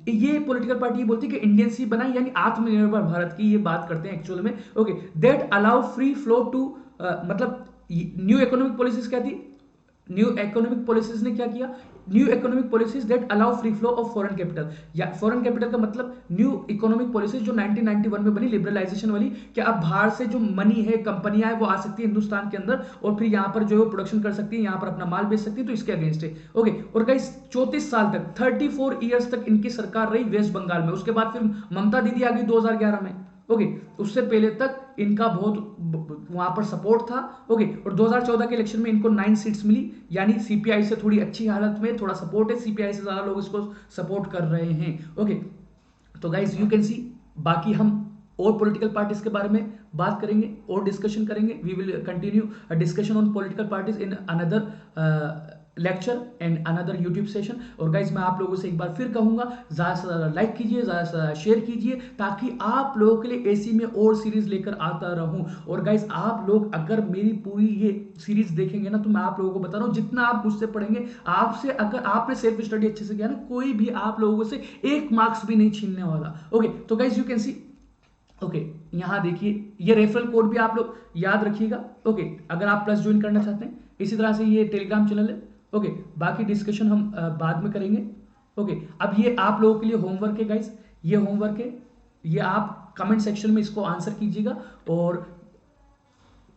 ये पॉलिटिकल पार्टी बोलती है कि इंडियंस ही बनाए, यानी आत्मनिर्भर भारत की ये बात करते हैं एक्चुअल में। Okay, that allow free flow to, मतलब न्यू इकोनॉमिक पॉलिसीज क्या थी, न्यू इकोनॉमिक पॉलिसीज ने क्या किया, new economic policies that allow free flow of foreign capital, या फॉरेन कैपिटल का मतलब न्यू इकोनॉमिक पॉलिसीज जो 1991 में बनी, लिबरलाइजेशन वाली, कि अब बाहर से जो मनी है, कंपनियां है, वो आ सकती है हिंदुस्तान के अंदर और फिर यहां पर जो है प्रोडक्शन कर सकती है, यहां पर अपना माल बेच सकती है, तो इसके अगेंस्ट है। ओके, और गाइस 34 साल तक, 34 ईयर्स तक इनकी सरकार रही वेस्ट बंगाल में। उसके बाद फिर ममता दीदी आ गई 2011 में। ओके, उससे पहले तक इनका बहुत वहां पर सपोर्ट था। ओके, और 2014 के इलेक्शन में इनको 9 सीट्स मिली, यानी सीपीआई से थोड़ी अच्छी हालत में, थोड़ा सपोर्ट है, सीपीआई से ज्यादा लोग इसको सपोर्ट कर रहे हैं। ओके, तो गाइज यू कैन सी, बाकी हम और पॉलिटिकल पार्टीज के बारे में बात करेंगे और डिस्कशन करेंगे। We will continue a discussion on political parties in another lecture and another YouTube session. और गाइज मैं आप लोगों से एक बार फिर कहूंगा, ज्यादा से ज्यादा लाइक कीजिए, ज्यादा से ज्यादा शेयर कीजिए, ताकि आप लोगों के लिए ऐसी में और सीरीज लेकर आता रहूं। और गाइज आप लोग अगर मेरी पूरी ये सीरीज देखेंगे ना, तो मैं आप लोगों को बता रहा हूं, जितना आप मुझसे पढ़ेंगे, आपसे अगर आपने सेल्फ स्टडी अच्छे से किया ना, कोई भी आप लोगों से एक मार्क्स भी नहीं छीनने वाला। ओके, तो guys you can C, okay, यहां देखिए ये रेफरल कोड भी आप लोग याद रखिएगा। ओके, अगर आप प्लस ज्वाइन करना चाहते हैं, इसी तरह से ये टेलीग्राम चैनल है। ओके, बाकी डिस्कशन हम बाद में करेंगे। ओके, अब ये आप लोगों के लिए होमवर्क है गाइस, ये होमवर्क है, ये आप कमेंट सेक्शन में इसको आंसर कीजिएगा। और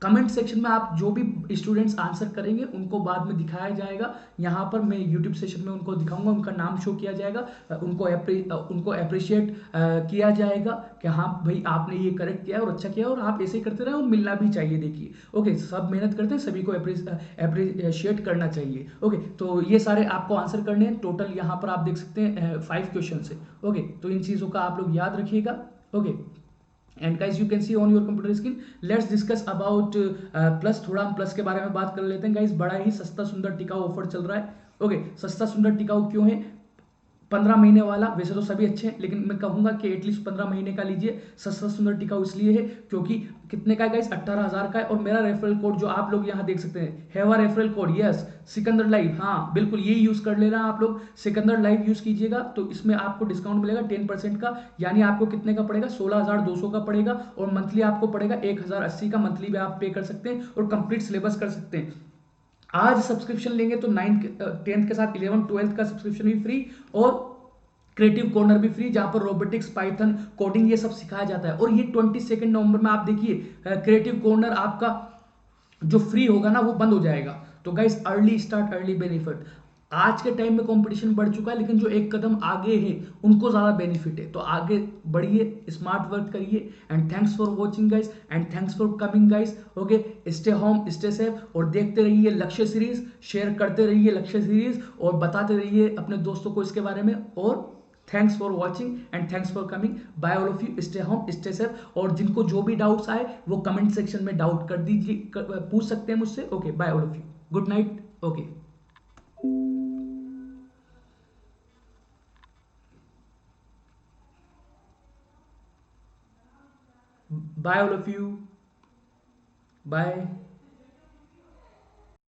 कमेंट सेक्शन में आप जो भी स्टूडेंट्स आंसर करेंगे उनको बाद में दिखाया जाएगा, यहाँ पर मैं यूट्यूब सेशन में उनको दिखाऊंगा, उनका नाम शो किया जाएगा, उनको अप्रिशिएट किया जाएगा कि हाँ भाई आपने ये करेक्ट किया और अच्छा किया, और आप ऐसे ही करते रहे और मिलना भी चाहिए। देखिए ओके, सब मेहनत करते हैं, सभी को अप्रिशिएट करना चाहिए। ओके, तो ये सारे आपको आंसर करने हैं, टोटल यहाँ पर आप देख सकते हैं 5 क्वेश्चन है। ओके, तो इन चीज़ों का आप लोग याद रखिएगा। Okay, and guys you can see on your computer screen, let's discuss about plus. थोड़ा हम प्लस के बारे में बात कर लेते हैं गाइस। बड़ा ही सस्ता सुंदर टिकाऊ ऑफर चल रहा है। ओके, सस्ता सुंदर टिकाऊ क्यों है, 15 महीने वाला, वैसे तो सभी अच्छे हैं, लेकिन मैं कहूंगा कि एटलीस्ट 15 महीने का लीजिए। सस्ता सुंदर टिकाऊ इसलिए है क्योंकि कितने का है गाइस, 18,000 का है। और मेरा रेफरल कोड जो आप लोग यहाँ देख सकते हैं, हैवा referral code, yes Sikandar live, हाँ बिल्कुल यही यूज कर लेना आप लोग, सिकंदर लाइव यूज कीजिएगा, तो इसमें आपको डिस्काउंट मिलेगा 10% का, यानी आपको कितने का पड़ेगा, 16,200 का पड़ेगा। और मंथली आपको पड़ेगा 1,080 का, मंथली भी आप पे कर सकते हैं और कंप्लीट सिलेबस कर सकते हैं। आज सब्सक्रिप्शन लेंगे तो 9th 10th के साथ 11th 12th का सब्सक्रिप्शन भी फ्री, और क्रिएटिव कॉर्नर भी फ्री, जहां पर रोबोटिक्स, पाइथन, कोडिंग ये सब सिखाया जाता है। और ये 22 नवंबर में आप देखिए क्रिएटिव कॉर्नर आपका जो फ्री होगा ना वो बंद हो जाएगा। तो guys early start early benefit, आज के टाइम में कंपटीशन बढ़ चुका है, लेकिन जो एक कदम आगे है उनको ज्यादा बेनिफिट है। तो आगे बढ़िए, स्मार्ट वर्क करिए। And thanks for watching guys, and thanks for coming guys. Okay, stay home, stay safe, और देखते रहिए लक्ष्य सीरीज, शेयर करते रहिए लक्ष्य सीरीज, और बताते रहिए अपने दोस्तों को इसके बारे में। और thanks for watching and thanks for coming, bye all of you, stay home stay safe. और जिनको जो भी डाउट्स आए वो कमेंट सेक्शन में डाउट कर दीजिए, पूछ सकते हैं मुझसे। Okay, bye all of you, good night. Okay, bye all of you, bye.